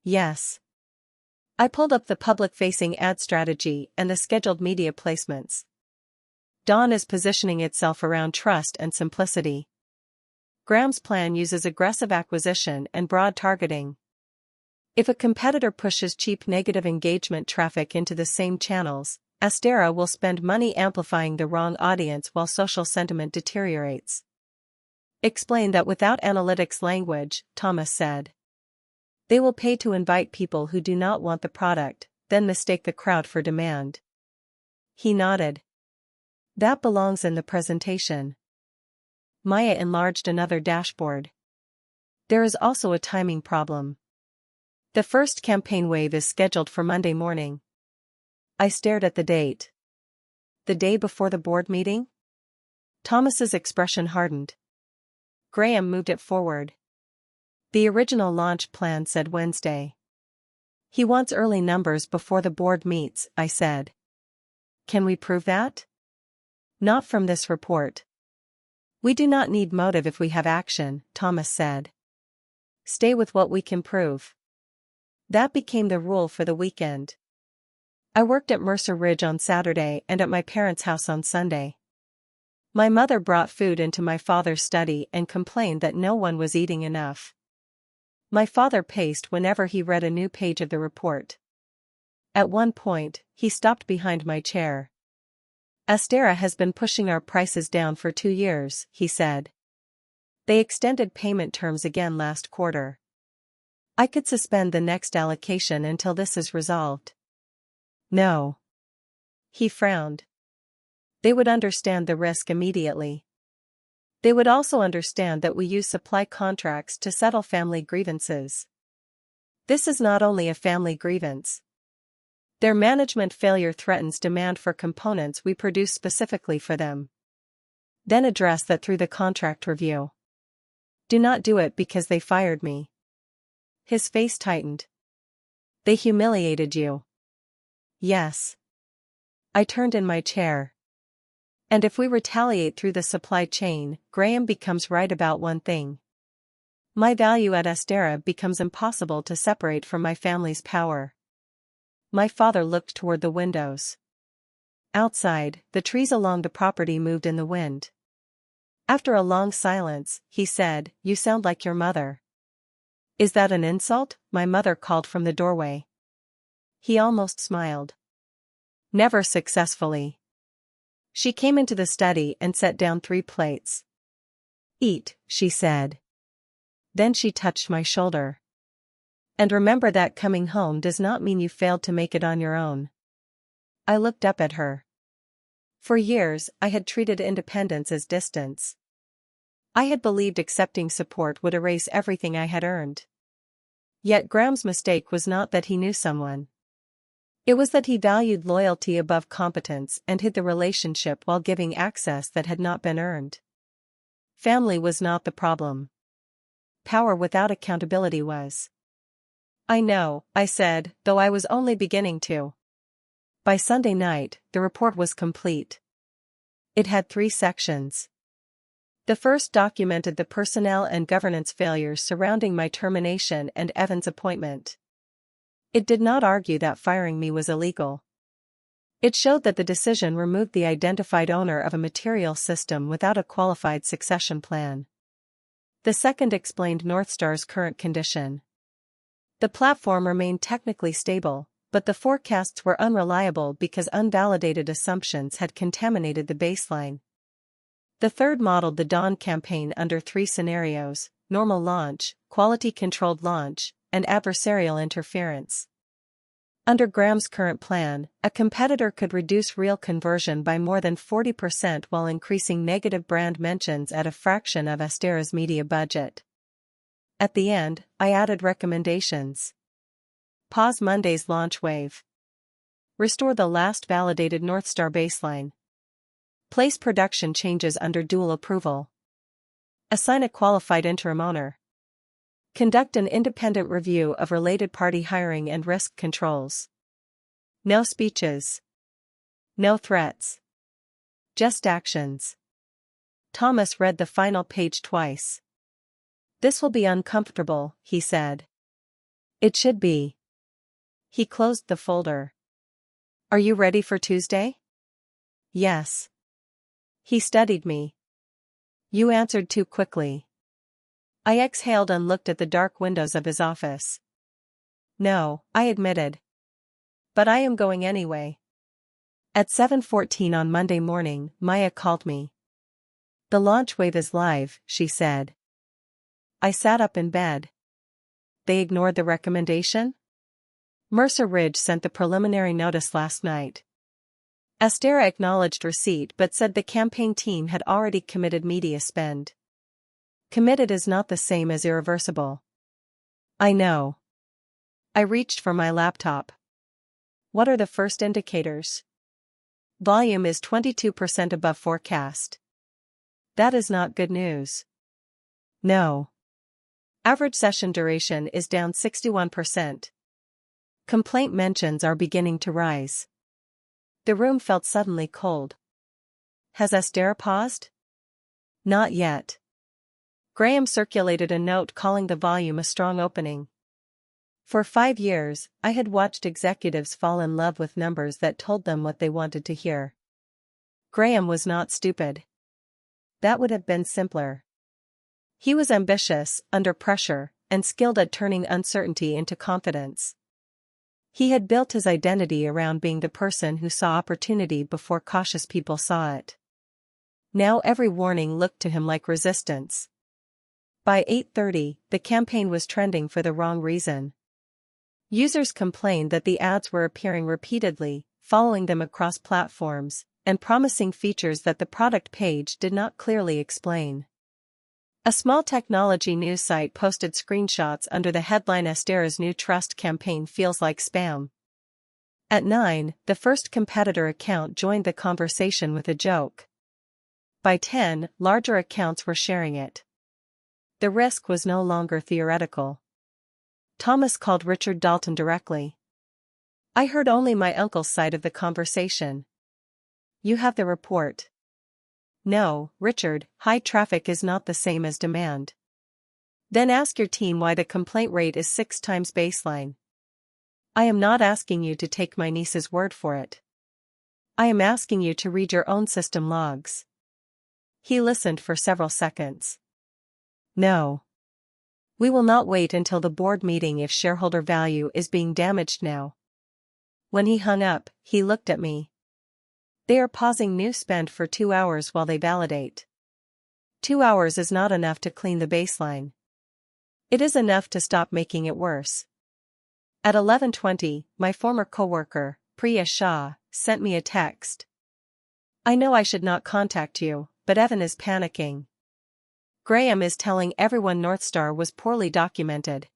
Yes. I pulled up the public-facing ad strategy and the scheduled media placements. Dawn is positioning itself around trust and simplicity. Graham's plan uses aggressive acquisition and broad targeting. If a competitor pushes cheap negative engagement traffic into the same channels, Astera will spend money amplifying the wrong audience while social sentiment deteriorates. Explain that without analytics language, Thomas said. They will pay to invite people who do not want the product, then mistake the crowd for demand. He nodded. That belongs in the presentation. Maya enlarged another dashboard. There is also a timing problem. The first campaign wave is scheduled for Monday morning. I stared at the date. The day before the board meeting? Thomas's expression hardened. Graham moved it forward. The original launch plan said Wednesday. He wants early numbers before the board meets, I said. Can we prove that? Not from this report. We do not need motive if we have action, Thomas said. Stay with what we can prove. That became the rule for the weekend. I worked at Mercer Ridge on Saturday and at my parents' house on Sunday. My mother brought food into my father's study and complained that no one was eating enough. My father paced whenever he read a new page of the report. At one point, he stopped behind my chair. Astera has been pushing our prices down for 2 years, he said. They extended payment terms again last quarter. I could suspend the next allocation until this is resolved. No. He frowned. They would understand the risk immediately. They would also understand that we use supply contracts to settle family grievances. This is not only a family grievance. Their management failure threatens demand for components we produce specifically for them. Then address that through the contract review. Do not do it because they fired me. His face tightened. They humiliated you. Yes. I turned in my chair. And if we retaliate through the supply chain, Graham becomes right about one thing. My value at Astera becomes impossible to separate from my family's power. My father looked toward the windows. Outside, the trees along the property moved in the wind. After a long silence, he said, "You sound like your mother." Is that an insult? My mother called from the doorway. He almost smiled. Never successfully. She came into the study and set down 3 plates. Eat, she said. Then she touched my shoulder. And remember that coming home does not mean you failed to make it on your own. I looked up at her. For years, I had treated independence as distance. I had believed accepting support would erase everything I had earned. Yet Graham's mistake was not that he knew someone. It was that he valued loyalty above competence and hid the relationship while giving access that had not been earned. Family was not the problem. Power without accountability was. I know, I said, though I was only beginning to. By Sunday night, the report was complete. It had 3 sections. The first documented the personnel and governance failures surrounding my termination and Evan's appointment. It did not argue that firing me was illegal. It showed that the decision removed the identified owner of a material system without a qualified succession plan. The second explained Northstar's current condition. The platform remained technically stable, but the forecasts were unreliable because unvalidated assumptions had contaminated the baseline. The third modeled the Dawn campaign under 3 scenarios: normal launch, quality-controlled launch, and adversarial interference. Under Graham's current plan, a competitor could reduce real conversion by more than 40% while increasing negative brand mentions at a fraction of Astera's media budget. At the end, I added recommendations. Pause Monday's launch wave. Restore the last validated Northstar baseline. Place production changes under dual approval. Assign a qualified interim owner. Conduct an independent review of related party hiring and risk controls. No speeches. No threats. Just actions. Thomas read the final page twice. This will be uncomfortable, he said. It should be. He closed the folder. Are you ready for Tuesday? Yes. He studied me. You answered too quickly. I exhaled and looked at the dark windows of his office. No, I admitted. But I am going anyway. At 7:14 on Monday morning, Maya called me. The launch wave is live, she said. I sat up in bed. They ignored the recommendation? Mercer Ridge sent the preliminary notice last night. Astera acknowledged receipt but said the campaign team had already committed media spend. Committed is not the same as irreversible. I know. I reached for my laptop. What are the first indicators? Volume is 22% above forecast. That is not good news. No. Average session duration is down 61%. Complaint mentions are beginning to rise. The room felt suddenly cold. Has Astera paused? Not yet. Graham circulated a note calling the volume a strong opening. For 5 years, I had watched executives fall in love with numbers that told them what they wanted to hear. Graham was not stupid. That would have been simpler. He was ambitious, under pressure, and skilled at turning uncertainty into confidence. He had built his identity around being the person who saw opportunity before cautious people saw it. Now every warning looked to him like resistance. By 8:30, the campaign was trending for the wrong reason. Users complained that the ads were appearing repeatedly, following them across platforms, and promising features that the product page did not clearly explain. A small technology news site posted screenshots under the headline Astera's new trust campaign feels like spam. At 9, the first competitor account joined the conversation with a joke. By 10, larger accounts were sharing it. The risk was no longer theoretical. Thomas called Richard Dalton directly. I heard only my uncle's side of the conversation. You have the report. No, Richard, high traffic is not the same as demand. Then ask your team why the complaint rate is 6 times baseline. I am not asking you to take my niece's word for it. I am asking you to read your own system logs. He listened for several seconds. No. We will not wait until the board meeting if shareholder value is being damaged now. When he hung up, he looked at me. They are pausing new spend for 2 hours while they validate. 2 hours is not enough to clean the baseline. It is enough to stop making it worse. At 11:20, my former coworker, Priya Shah, sent me a text. I know I should not contact you, but Evan is panicking. Graham is telling everyone Northstar was poorly documented.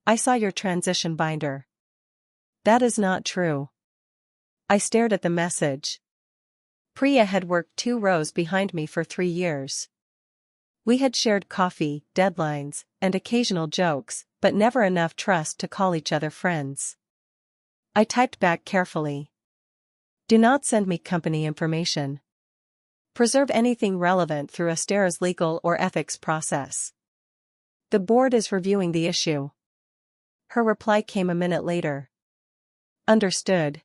I saw your transition binder. That is not true. I stared at the message. Priya had worked 2 rows behind me for 3 years. We had shared coffee, deadlines, and occasional jokes, but never enough trust to call each other friends. I typed back carefully. Do not send me company information. Preserve anything relevant through Astera's legal or ethics process. The board is reviewing the issue. Her reply came a minute later. Understood.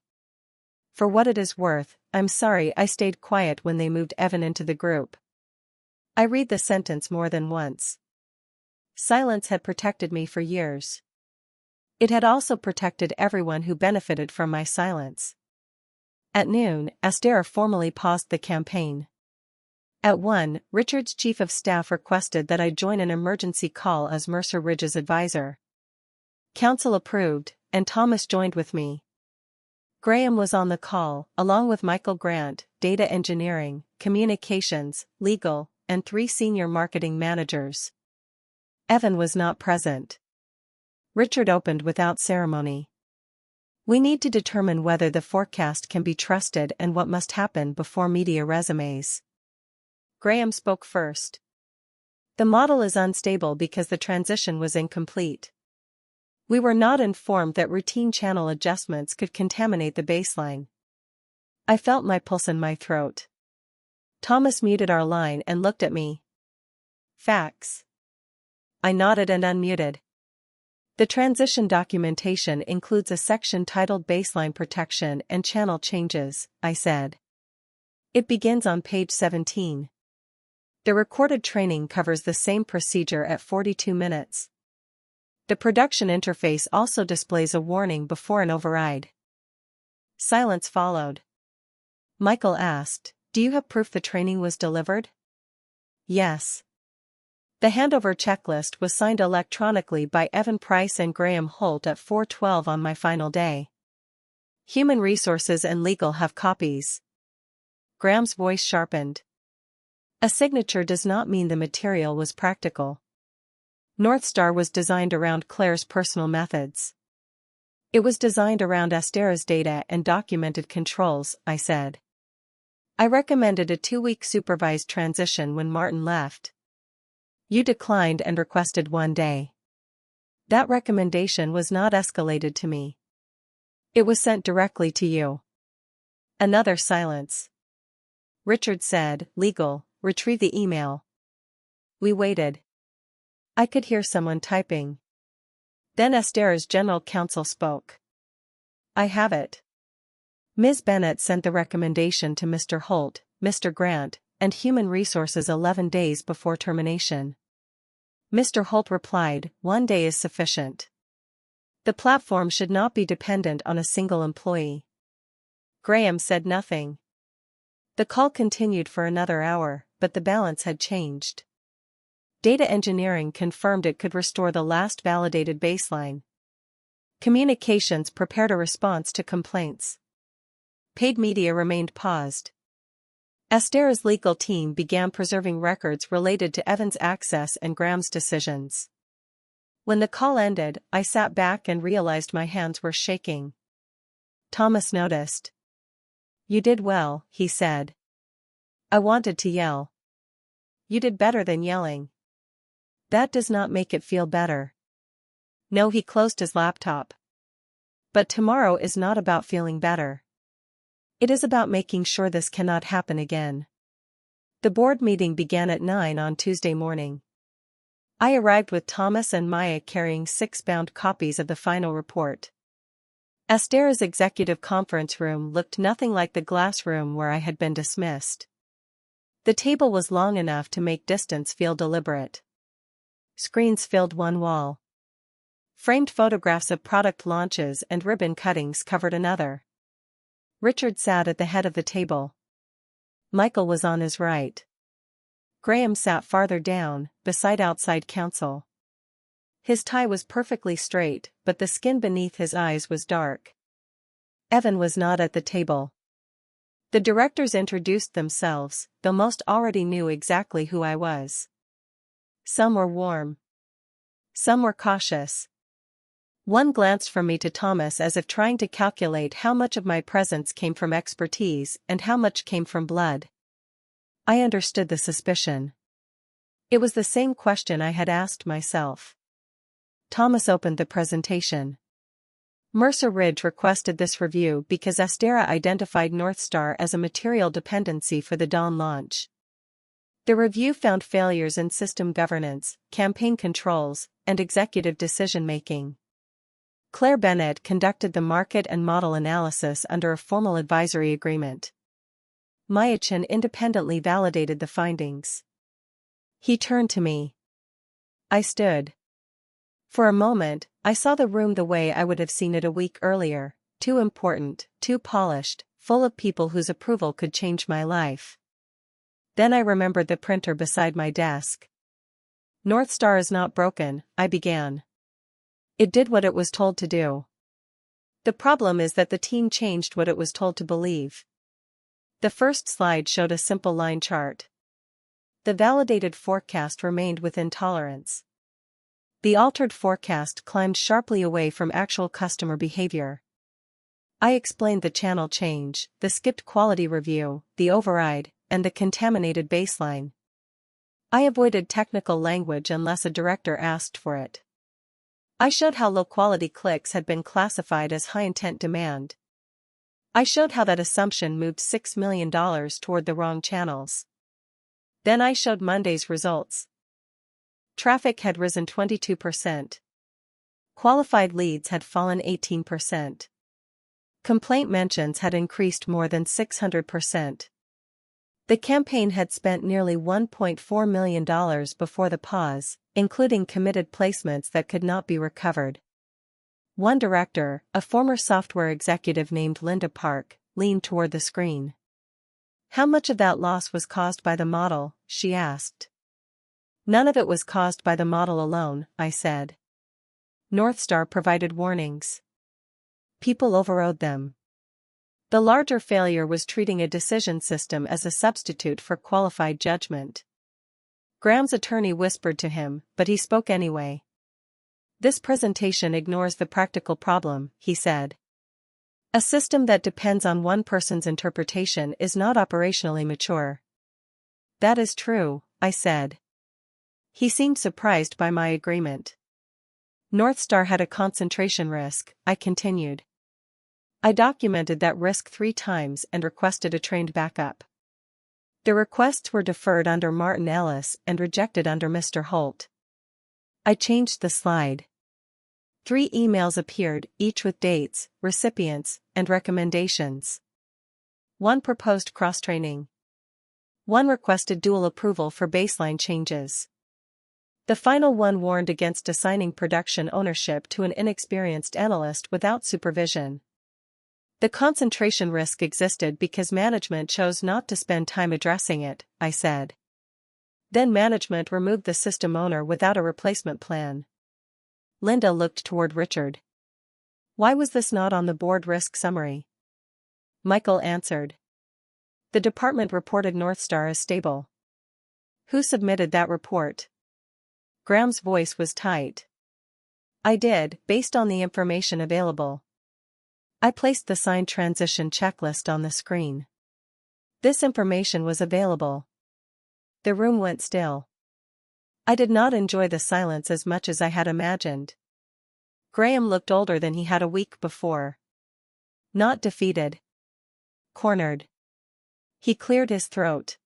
For what it is worth, I'm sorry I stayed quiet when they moved Evan into the group. I read the sentence more than once. Silence had protected me for years. It had also protected everyone who benefited from my silence. At noon, Astera formally paused the campaign. At 1, Richard's chief of staff requested that I join an emergency call as Mercer Ridge's advisor. Council approved, and Thomas joined with me. Graham was on the call, along with Michael Grant, data engineering, communications, legal, and 3 senior marketing managers. Evan was not present. Richard opened without ceremony. We need to determine whether the forecast can be trusted and what must happen before media resumes. Graham spoke first. The model is unstable because the transition was incomplete. We were not informed that routine channel adjustments could contaminate the baseline. I felt my pulse in my throat. Thomas muted our line and looked at me. Facts. I nodded and unmuted. The transition documentation includes a section titled Baseline Protection and Channel Changes, I said. It begins on page 17. The recorded training covers the same procedure at 42 minutes. The production interface also displays a warning before an override. Silence followed. Michael asked, "Do you have proof the training was delivered?" Yes. The handover checklist was signed electronically by Evan Price and Graham Holt at 4:12 on my final day. Human Resources and Legal have copies. Graham's voice sharpened. A signature does not mean the material was practical. Northstar was designed around Claire's personal methods. It was designed around Astera's data and documented controls, I said. I recommended a 2-week supervised transition when Martin left. You declined and requested 1 day. That recommendation was not escalated to me. It was sent directly to you. Another silence. Richard said, "Legal, retrieve the email." We waited. I could hear someone typing. Then Astera's general counsel spoke. I have it. Ms. Bennett sent the recommendation to Mr. Holt, Mr. Grant, and Human Resources 11 days before termination. Mr. Holt replied, 1 day is sufficient. The platform should not be dependent on a single employee. Graham said nothing. The call continued for another hour, but the balance had changed. Data engineering confirmed it could restore the last validated baseline. Communications prepared a response to complaints. Paid media remained paused. Astera's legal team began preserving records related to Evan's access and Graham's decisions. When the call ended, I sat back and realized my hands were shaking. Thomas noticed. You did well, he said. I wanted to yell. You did better than yelling. That does not make it feel better. No, he closed his laptop. But tomorrow is not about feeling better. It is about making sure this cannot happen again. The board meeting began at 9 on Tuesday morning. I arrived with Thomas and Maya carrying 6 bound copies of the final report. Astera's executive conference room looked nothing like the glass room where I had been dismissed. The table was long enough to make distance feel deliberate. Screens filled one wall. Framed photographs of product launches and ribbon cuttings covered another. Richard sat at the head of the table. Michael was on his right. Graham sat farther down, beside outside counsel. His tie was perfectly straight, but the skin beneath his eyes was dark. Evan was not at the table. The directors introduced themselves, though most already knew exactly who I was. Some were warm. Some were cautious. One glanced from me to Thomas as if trying to calculate how much of my presence came from expertise and how much came from blood. I understood the suspicion. It was the same question I had asked myself. Thomas opened the presentation. Mercer Ridge requested this review because Astera identified Northstar as a material dependency for the Dawn launch. The review found failures in system governance, campaign controls, and executive decision-making. Claire Bennett conducted the market and model analysis under a formal advisory agreement. Myachin independently validated the findings. He turned to me. I stood. For a moment, I saw the room the way I would have seen it a week earlier, too important, too polished, full of people whose approval could change my life. Then I remembered the printer beside my desk. Northstar is not broken, I began. It did what it was told to do. The problem is that the team changed what it was told to believe. The first slide showed a simple line chart. The validated forecast remained within tolerance. The altered forecast climbed sharply away from actual customer behavior. I explained the channel change, the skipped quality review, the override, and the contaminated baseline. I avoided technical language unless a director asked for it. I showed how low-quality clicks had been classified as high-intent demand. I showed how that assumption moved $6 million toward the wrong channels. Then I showed Monday's results. Traffic had risen 22%. Qualified leads had fallen 18%. Complaint mentions had increased more than 600%. The campaign had spent nearly $1.4 million before the pause, including committed placements that could not be recovered. One director, a former software executive named Linda Park, leaned toward the screen. How much of that loss was caused by the model, she asked. None of it was caused by the model alone, I said. Northstar provided warnings. People overrode them. The larger failure was treating a decision system as a substitute for qualified judgment. Graham's attorney whispered to him, but he spoke anyway. This presentation ignores the practical problem, he said. A system that depends on one person's interpretation is not operationally mature. That is true, I said. He seemed surprised by my agreement. Northstar had a concentration risk, I continued. I documented that risk 3 times and requested a trained backup. The requests were deferred under Martin Ellis and rejected under Mr. Holt. I changed the slide. 3 emails appeared, each with dates, recipients, and recommendations. 1 proposed cross-training. 1 requested dual approval for baseline changes. The final one warned against assigning production ownership to an inexperienced analyst without supervision. The concentration risk existed because management chose not to spend time addressing it, I said. Then management removed the system owner without a replacement plan. Linda looked toward Richard. Why was this not on the board risk summary? Michael answered. The department reported Northstar as stable. Who submitted that report? Graham's voice was tight. I did, based on the information available. I placed the signed transition checklist on the screen. This information was available. The room went still. I did not enjoy the silence as much as I had imagined. Graham looked older than he had a week before. Not defeated. Cornered. He cleared his throat.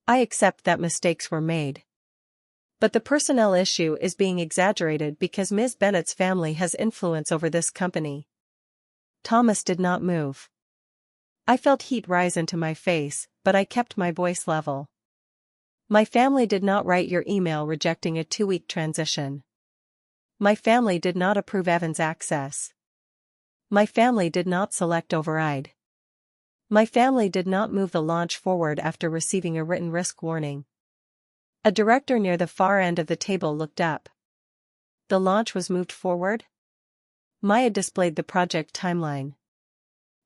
I accept that mistakes were made. But the personnel issue is being exaggerated because Ms. Bennett's family has influence over this company. Thomas did not move. I felt heat rise into my face, but I kept my voice level. My family did not write your email rejecting a 2-week transition. My family did not approve Evan's access. My family did not select override. My family did not move the launch forward after receiving a written risk warning. A director near the far end of the table looked up. The launch was moved forward? Maya displayed the project timeline.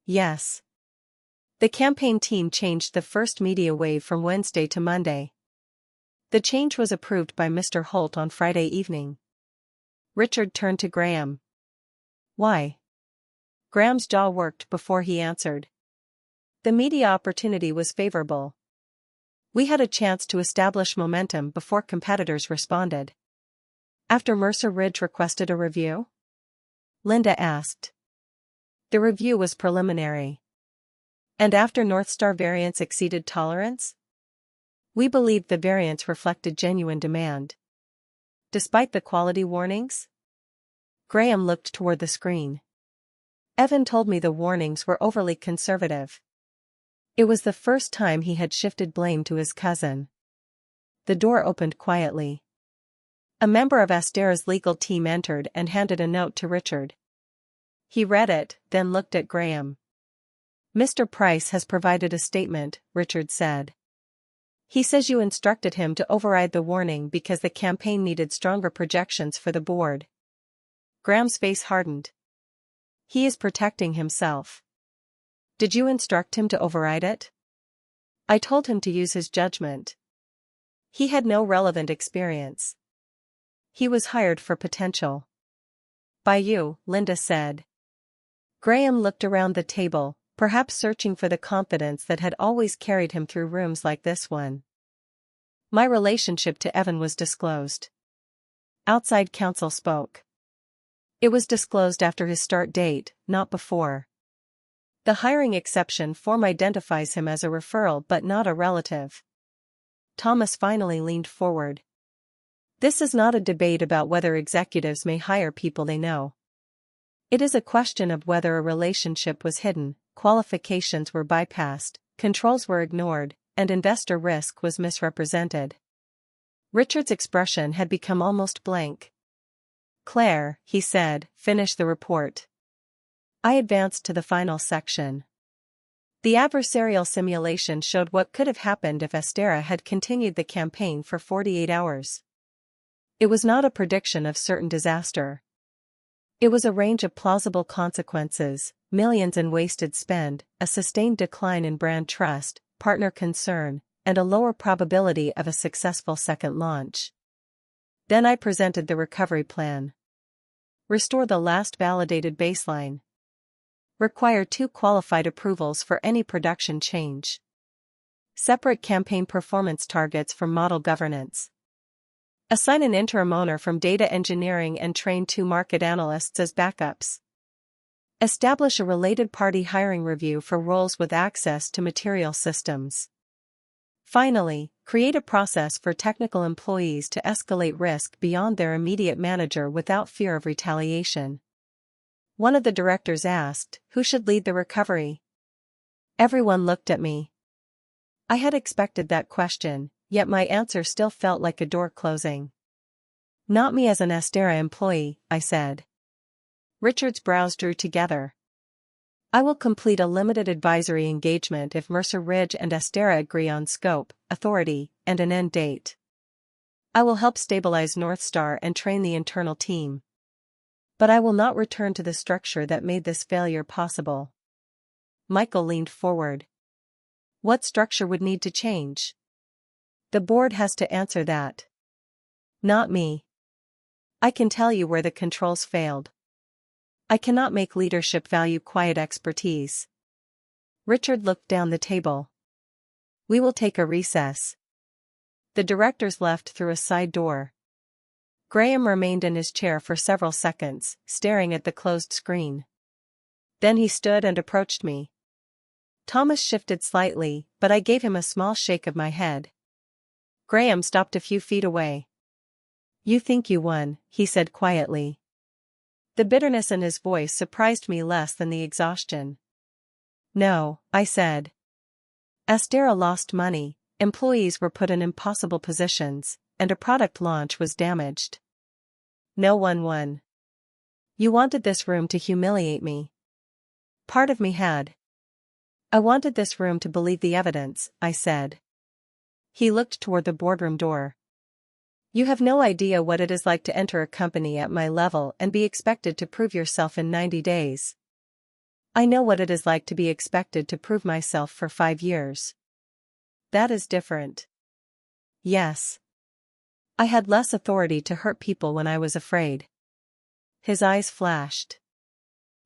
Yes. The campaign team changed the first media wave from Wednesday to Monday. The change was approved by Mr. Holt on Friday evening. Richard turned to Graham. Why? Graham's jaw worked before he answered. The media opportunity was favorable. We had a chance to establish momentum before competitors responded. After Mercer Ridge requested a review? Linda asked. The review was preliminary. And after Northstar variance exceeded tolerance? We believed the variance reflected genuine demand. Despite the quality warnings? Graham looked toward the screen. Evan told me the warnings were overly conservative. It was the first time he had shifted blame to his cousin. The door opened quietly. A member of Astera's legal team entered and handed a note to Richard. He read it, then looked at Graham. Mr. Price has provided a statement, Richard said. He says you instructed him to override the warning because the campaign needed stronger projections for the board. Graham's face hardened. He is protecting himself. Did you instruct him to override it? I told him to use his judgment. He had no relevant experience. He was hired for potential. By you, Linda said. Graham looked around the table, perhaps searching for the confidence that had always carried him through rooms like this one. My relationship to Evan was disclosed. Outside counsel spoke. It was disclosed after his start date, not before. The hiring exception form identifies him as a referral but not a relative. Thomas finally leaned forward. This is not a debate about whether executives may hire people they know. It is a question of whether a relationship was hidden, qualifications were bypassed, controls were ignored, and investor risk was misrepresented. Richard's expression had become almost blank. Claire, he said, finish the report. I advanced to the final section. The adversarial simulation showed what could have happened if Astera had continued the campaign for 48 hours. It was not a prediction of certain disaster. It was a range of plausible consequences, millions in wasted spend, a sustained decline in brand trust, partner concern, and a lower probability of a successful second launch. Then I presented the recovery plan. Restore the last validated baseline. Require 2 qualified approvals for any production change. Separate campaign performance targets from model governance. Assign an interim owner from data engineering and train 2 market analysts as backups. Establish a related party hiring review for roles with access to material systems. Finally, create a process for technical employees to escalate risk beyond their immediate manager without fear of retaliation. One of the directors asked, who should lead the recovery? Everyone looked at me. I had expected that question, yet my answer still felt like a door closing. Not me as an Astera employee, I said. Richard's brows drew together. I will complete a limited advisory engagement if Mercer Ridge and Astera agree on scope, authority, and an end date. I will help stabilize Northstar and train the internal team. But I will not return to the structure that made this failure possible. Michael leaned forward. What structure would need to change? The board has to answer that. Not me. I can tell you where the controls failed. I cannot make leadership value quiet expertise. Richard looked down the table. We will take a recess. The directors left through a side door. Graham remained in his chair for several seconds, staring at the closed screen. Then he stood and approached me. Thomas shifted slightly, but I gave him a small shake of my head. Graham stopped a few feet away. You think you won, he said quietly. The bitterness in his voice surprised me less than the exhaustion. No, I said. Astera lost money, employees were put in impossible positions, and a product launch was damaged. No one won. You wanted this room to humiliate me. Part of me had. I wanted this room to believe the evidence, I said. He looked toward the boardroom door. You have no idea what it is like to enter a company at my level and be expected to prove yourself in 90 days. I know what it is like to be expected to prove myself for 5 years. That is different. Yes. I had less authority to hurt people when I was afraid. His eyes flashed.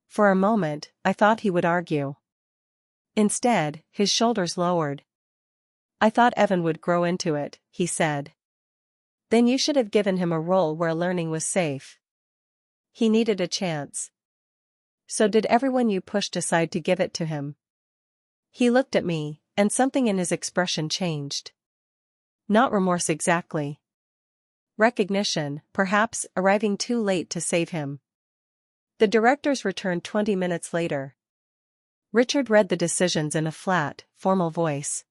For a moment, I thought he would argue. Instead, his shoulders lowered. I thought Evan would grow into it, he said. Then you should have given him a role where learning was safe. He needed a chance. So did everyone you pushed aside to give it to him? He looked at me, and something in his expression changed. Not remorse exactly. Recognition, perhaps, arriving too late to save him. The directors returned 20 minutes later. Richard read the decisions in a flat, formal voice.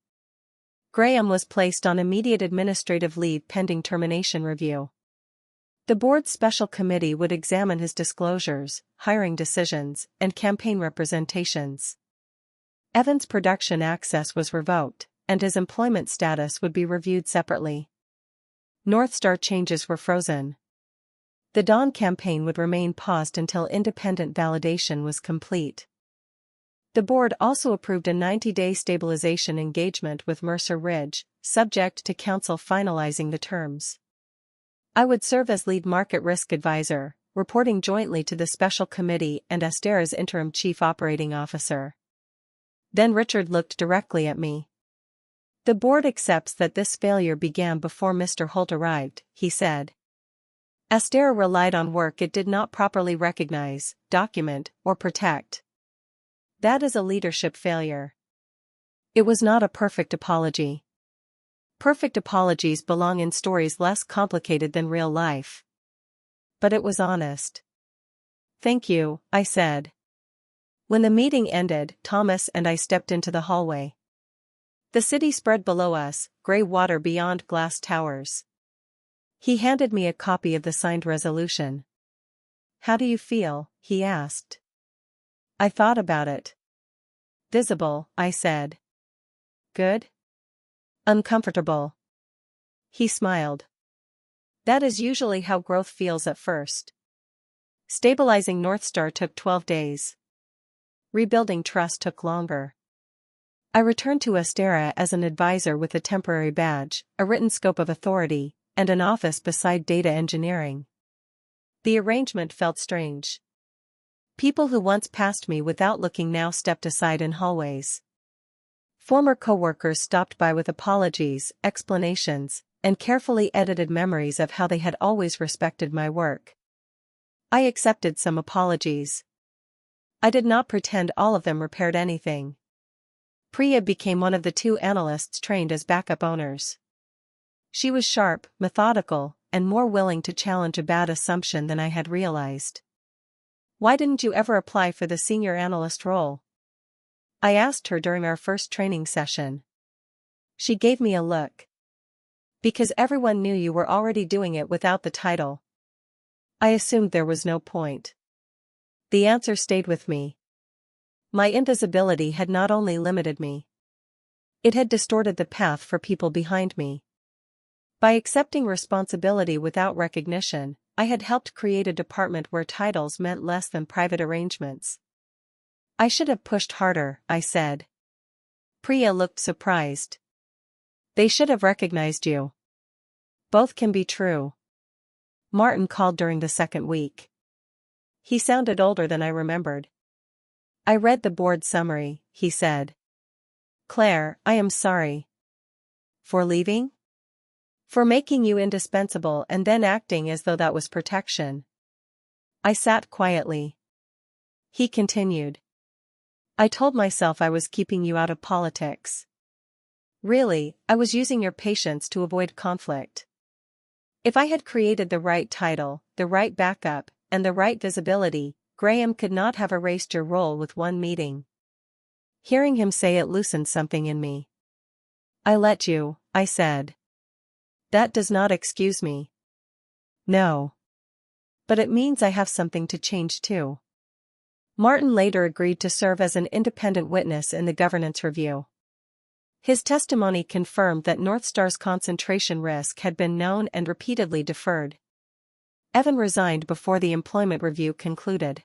Graham was placed on immediate administrative leave pending termination review. The board's special committee would examine his disclosures, hiring decisions, and campaign representations. Evan's production access was revoked, and his employment status would be reviewed separately. North Star changes were frozen. The Dawn campaign would remain paused until independent validation was complete. The board also approved a 90-day stabilization engagement with Mercer Ridge, subject to council finalizing the terms. I would serve as lead market risk advisor, reporting jointly to the special committee and Astera's interim chief operating officer. Then Richard looked directly at me. The board accepts that this failure began before Mr. Holt arrived, he said. Astera relied on work it did not properly recognize, document, or protect. That is a leadership failure. It was not a perfect apology. Perfect apologies belong in stories less complicated than real life. But it was honest. Thank you, I said. When the meeting ended, Thomas and I stepped into the hallway. The city spread below us, gray water beyond glass towers. He handed me a copy of the signed resolution. How do you feel? He asked. I thought about it. Visible, I said. Good? Uncomfortable. He smiled. That is usually how growth feels at first. Stabilizing North Star took 12 days. Rebuilding trust took longer. I returned to Astera as an advisor with a temporary badge, a written scope of authority, and an office beside data engineering. The arrangement felt strange. People who once passed me without looking now stepped aside in hallways. Former coworkers stopped by with apologies, explanations, and carefully edited memories of how they had always respected my work. I accepted some apologies. I did not pretend all of them repaired anything. Priya became one of the 2 analysts trained as backup owners. She was sharp, methodical, and more willing to challenge a bad assumption than I had realized. Why didn't you ever apply for the senior analyst role? I asked her during our first training session. She gave me a look. Because everyone knew you were already doing it without the title. I assumed there was no point. The answer stayed with me. My invisibility had not only limited me. It had distorted the path for people behind me. By accepting responsibility without recognition, I had helped create a department where titles meant less than private arrangements. I should have pushed harder, I said. Priya looked surprised. They should have recognized you. Both can be true. Martin called during the second week. He sounded older than I remembered. I read the board summary, he said. Claire, I am sorry. For leaving? For making you indispensable and then acting as though that was protection. I sat quietly. He continued. I told myself I was keeping you out of politics. Really, I was using your patience to avoid conflict. If I had created the right title, the right backup, and the right visibility, Graham could not have erased your role with one meeting. Hearing him say it loosened something in me. I let you, I said. That does not excuse me. No. But it means I have something to change too. Martin later agreed to serve as an independent witness in the governance review. His testimony confirmed that North Star's concentration risk had been known and repeatedly deferred. Evan resigned before the employment review concluded.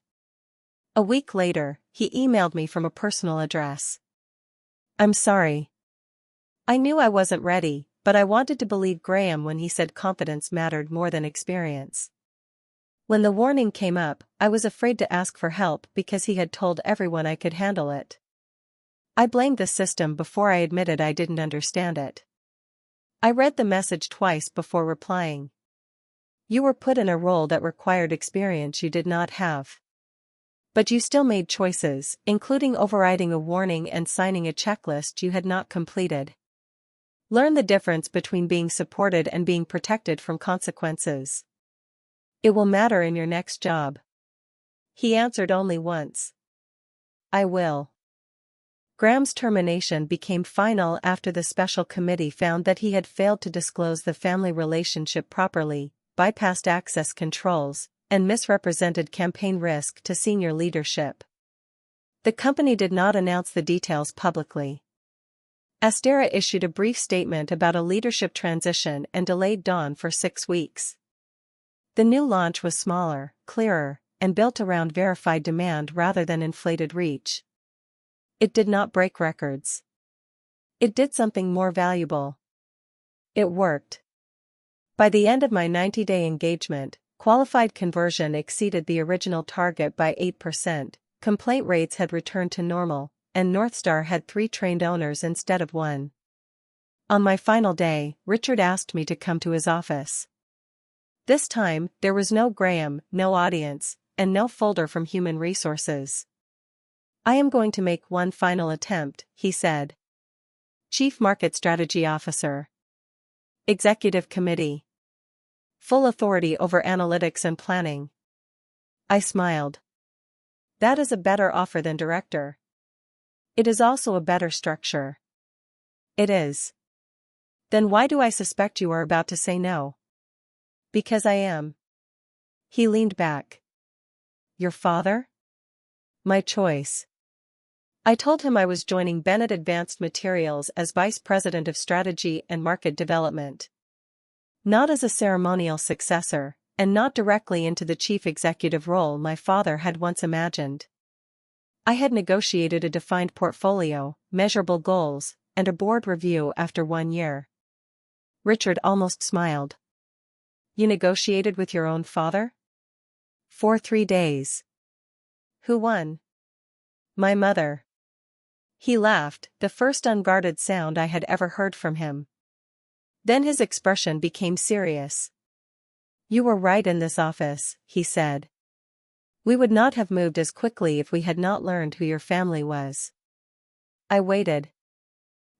A week later, He emailed me from a personal address. I'm sorry. I knew I wasn't ready, but I wanted to believe Graham when he said confidence mattered more than experience. When the warning came up, I was afraid to ask for help because he had told everyone I could handle it. I blamed the system before I admitted I didn't understand it. I read the message twice before replying. You were put in a role that required experience you did not have. But you still made choices, including overriding a warning and signing a checklist you had not completed. Learn the difference between being supported and being protected from consequences. It will matter in your next job. He answered only once. I will. Graham's termination became final after the special committee found that he had failed to disclose the family relationship properly, bypassed access controls, and misrepresented campaign risk to senior leadership. The company did not announce the details publicly. Astera issued a brief statement about a leadership transition and delayed dawn for 6 weeks. The new launch was smaller, clearer, and built around verified demand rather than inflated reach. It did not break records. It did something more valuable. It worked. By the end of my 90-day engagement, qualified conversion exceeded the original target by 8%, complaint rates had returned to normal, and Northstar had 3 trained owners instead of 1. On my final day, Richard asked me to come to his office. This time, there was no Graham, no audience, and no folder from Human Resources. I am going to make one final attempt, he said. Chief Market Strategy Officer. Executive Committee. Full authority over analytics and planning. I smiled. That is a better offer than director. It is also a better structure. It is. Then why do I suspect you are about to say no? Because I am. He leaned back. Your father? My choice. I told him I was joining Bennett Advanced Materials as Vice President of Strategy and Market Development. Not as a ceremonial successor, and not directly into the chief executive role my father had once imagined. I had negotiated a defined portfolio, measurable goals, and a board review after 1 year. Richard almost smiled. You negotiated with your own father? For 3 days. Who won? My mother. He laughed, the first unguarded sound I had ever heard from him. Then his expression became serious. You were right in this office, he said. We would not have moved as quickly if we had not learned who your family was. I waited.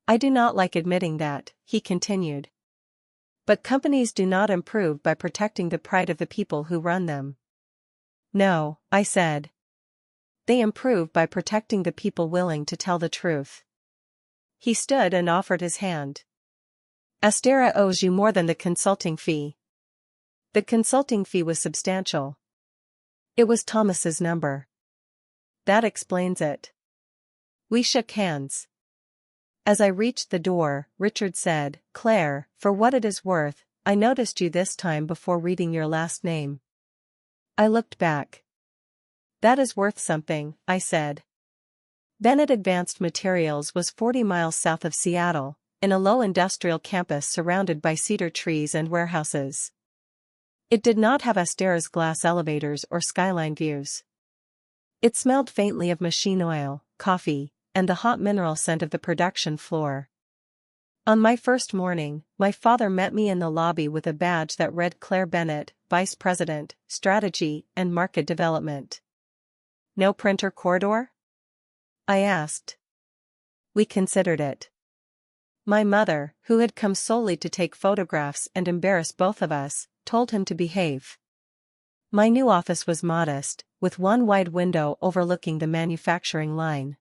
I do not like admitting that, he continued. But companies do not improve by protecting the pride of the people who run them. No, I said. They improve by protecting the people willing to tell the truth. He stood and offered his hand. Astera owes you more than the consulting fee. The consulting fee was substantial. It was Thomas's number. That explains it. We shook hands. As I reached the door, Richard said, Claire, for what it is worth, I noticed you this time before reading your last name. I looked back. That is worth something, I said. Bennett Advanced Materials was 40 miles south of Seattle, in a low industrial campus surrounded by cedar trees and warehouses. It did not have Astera's glass elevators or skyline views. It smelled faintly of machine oil, coffee, and the hot mineral scent of the production floor. On my first morning, my father met me in the lobby with a badge that read Claire Bennett, Vice President, Strategy and Market Development. No printer corridor? I asked. We considered it. My mother, who had come solely to take photographs and embarrass both of us, told him to behave. My new office was modest, with one wide window overlooking the manufacturing line.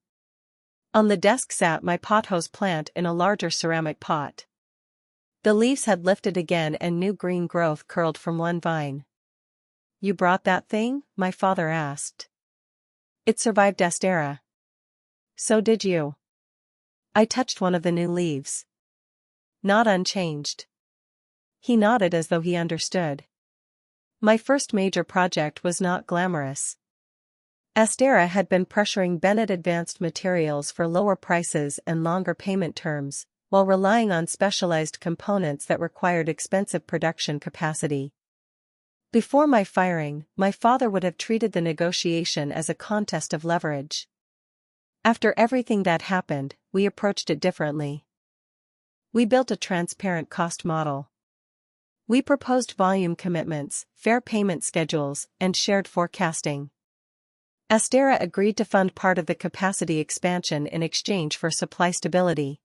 On the desk sat my pothose plant in a larger ceramic pot. The leaves had lifted again and new green growth curled from one vine. You brought that thing? My father asked. It survived Astera. So did you. I touched one of the new leaves. Not unchanged. He nodded as though he understood. My first major project was not glamorous. Astera had been pressuring Bennett Advanced Materials for lower prices and longer payment terms, while relying on specialized components that required expensive production capacity. Before my firing, my father would have treated the negotiation as a contest of leverage. After everything that happened, we approached it differently. We built a transparent cost model. We proposed volume commitments, fair payment schedules, and shared forecasting. Astera agreed to fund part of the capacity expansion in exchange for supply stability.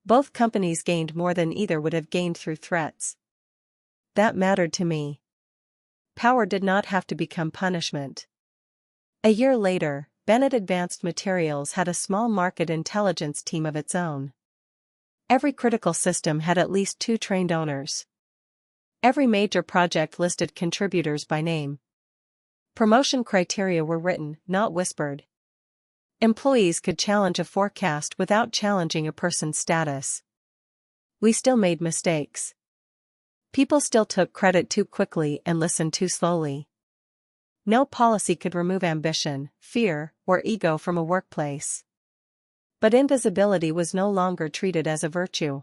Both companies gained more than either would have gained through threats. That mattered to me. Power did not have to become punishment. A year later, Bennett Advanced Materials had a small market intelligence team of its own. Every critical system had at least 2 trained owners. Every major project listed contributors by name. Promotion criteria were written, not whispered. Employees could challenge a forecast without challenging a person's status. We still made mistakes. People still took credit too quickly and listened too slowly. No policy could remove ambition, fear, or ego from a workplace. But invisibility was no longer treated as a virtue.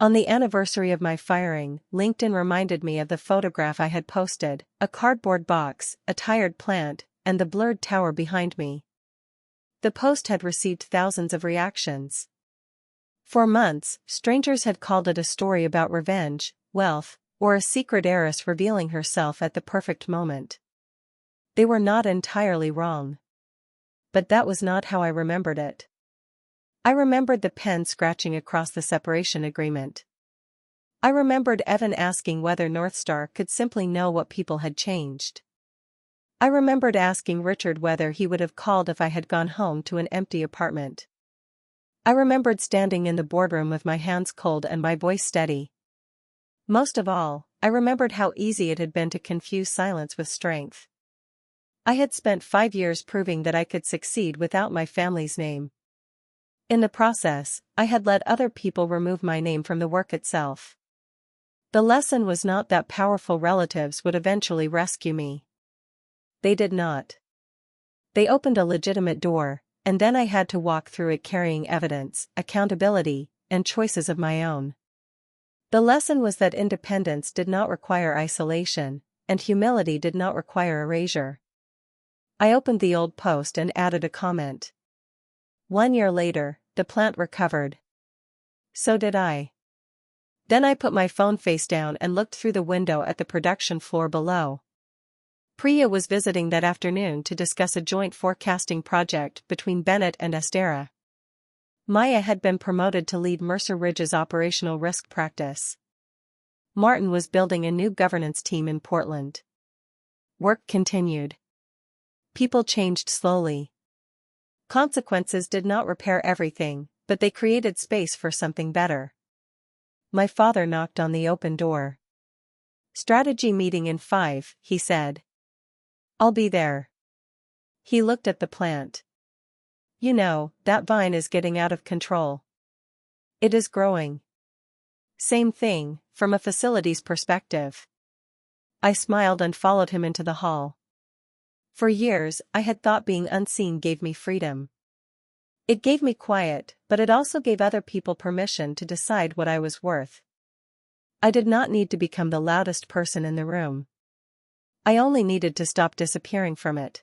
On the anniversary of my firing, LinkedIn reminded me of the photograph I had posted: a cardboard box, a tired plant, and the blurred tower behind me. The post had received thousands of reactions. For months, strangers had called it a story about revenge, wealth, or a secret heiress revealing herself at the perfect moment. They were not entirely wrong. But that was not how I remembered it. I remembered the pen scratching across the separation agreement. I remembered Evan asking whether Northstar could simply know what people had changed. I remembered asking Richard whether he would have called if I had gone home to an empty apartment. I remembered standing in the boardroom with my hands cold and my voice steady. Most of all, I remembered how easy it had been to confuse silence with strength. I had spent 5 years proving that I could succeed without my family's name. In the process, I had let other people remove my name from the work itself. The lesson was not that powerful relatives would eventually rescue me. They did not. They opened a legitimate door, and then I had to walk through it carrying evidence, accountability, and choices of my own. The lesson was that independence did not require isolation, and humility did not require erasure. I opened the old post and added a comment. 1 year later, the plant recovered. So did I. Then I put my phone face down and looked through the window at the production floor below. Priya was visiting that afternoon to discuss a joint forecasting project between Bennett and Astera. Maya had been promoted to lead Mercer Ridge's operational risk practice. Martin was building a new governance team in Portland. Work continued. People changed slowly. Consequences did not repair everything, but they created space for something better. My father knocked on the open door. "Strategy meeting in 5, he said. "I'll be there." He looked at the plant. "You know, that vine is getting out of control. It is growing." "Same thing, from a facilities perspective." I smiled and followed him into the hall. For years, I had thought being unseen gave me freedom. It gave me quiet, but it also gave other people permission to decide what I was worth. I did not need to become the loudest person in the room. I only needed to stop disappearing from it.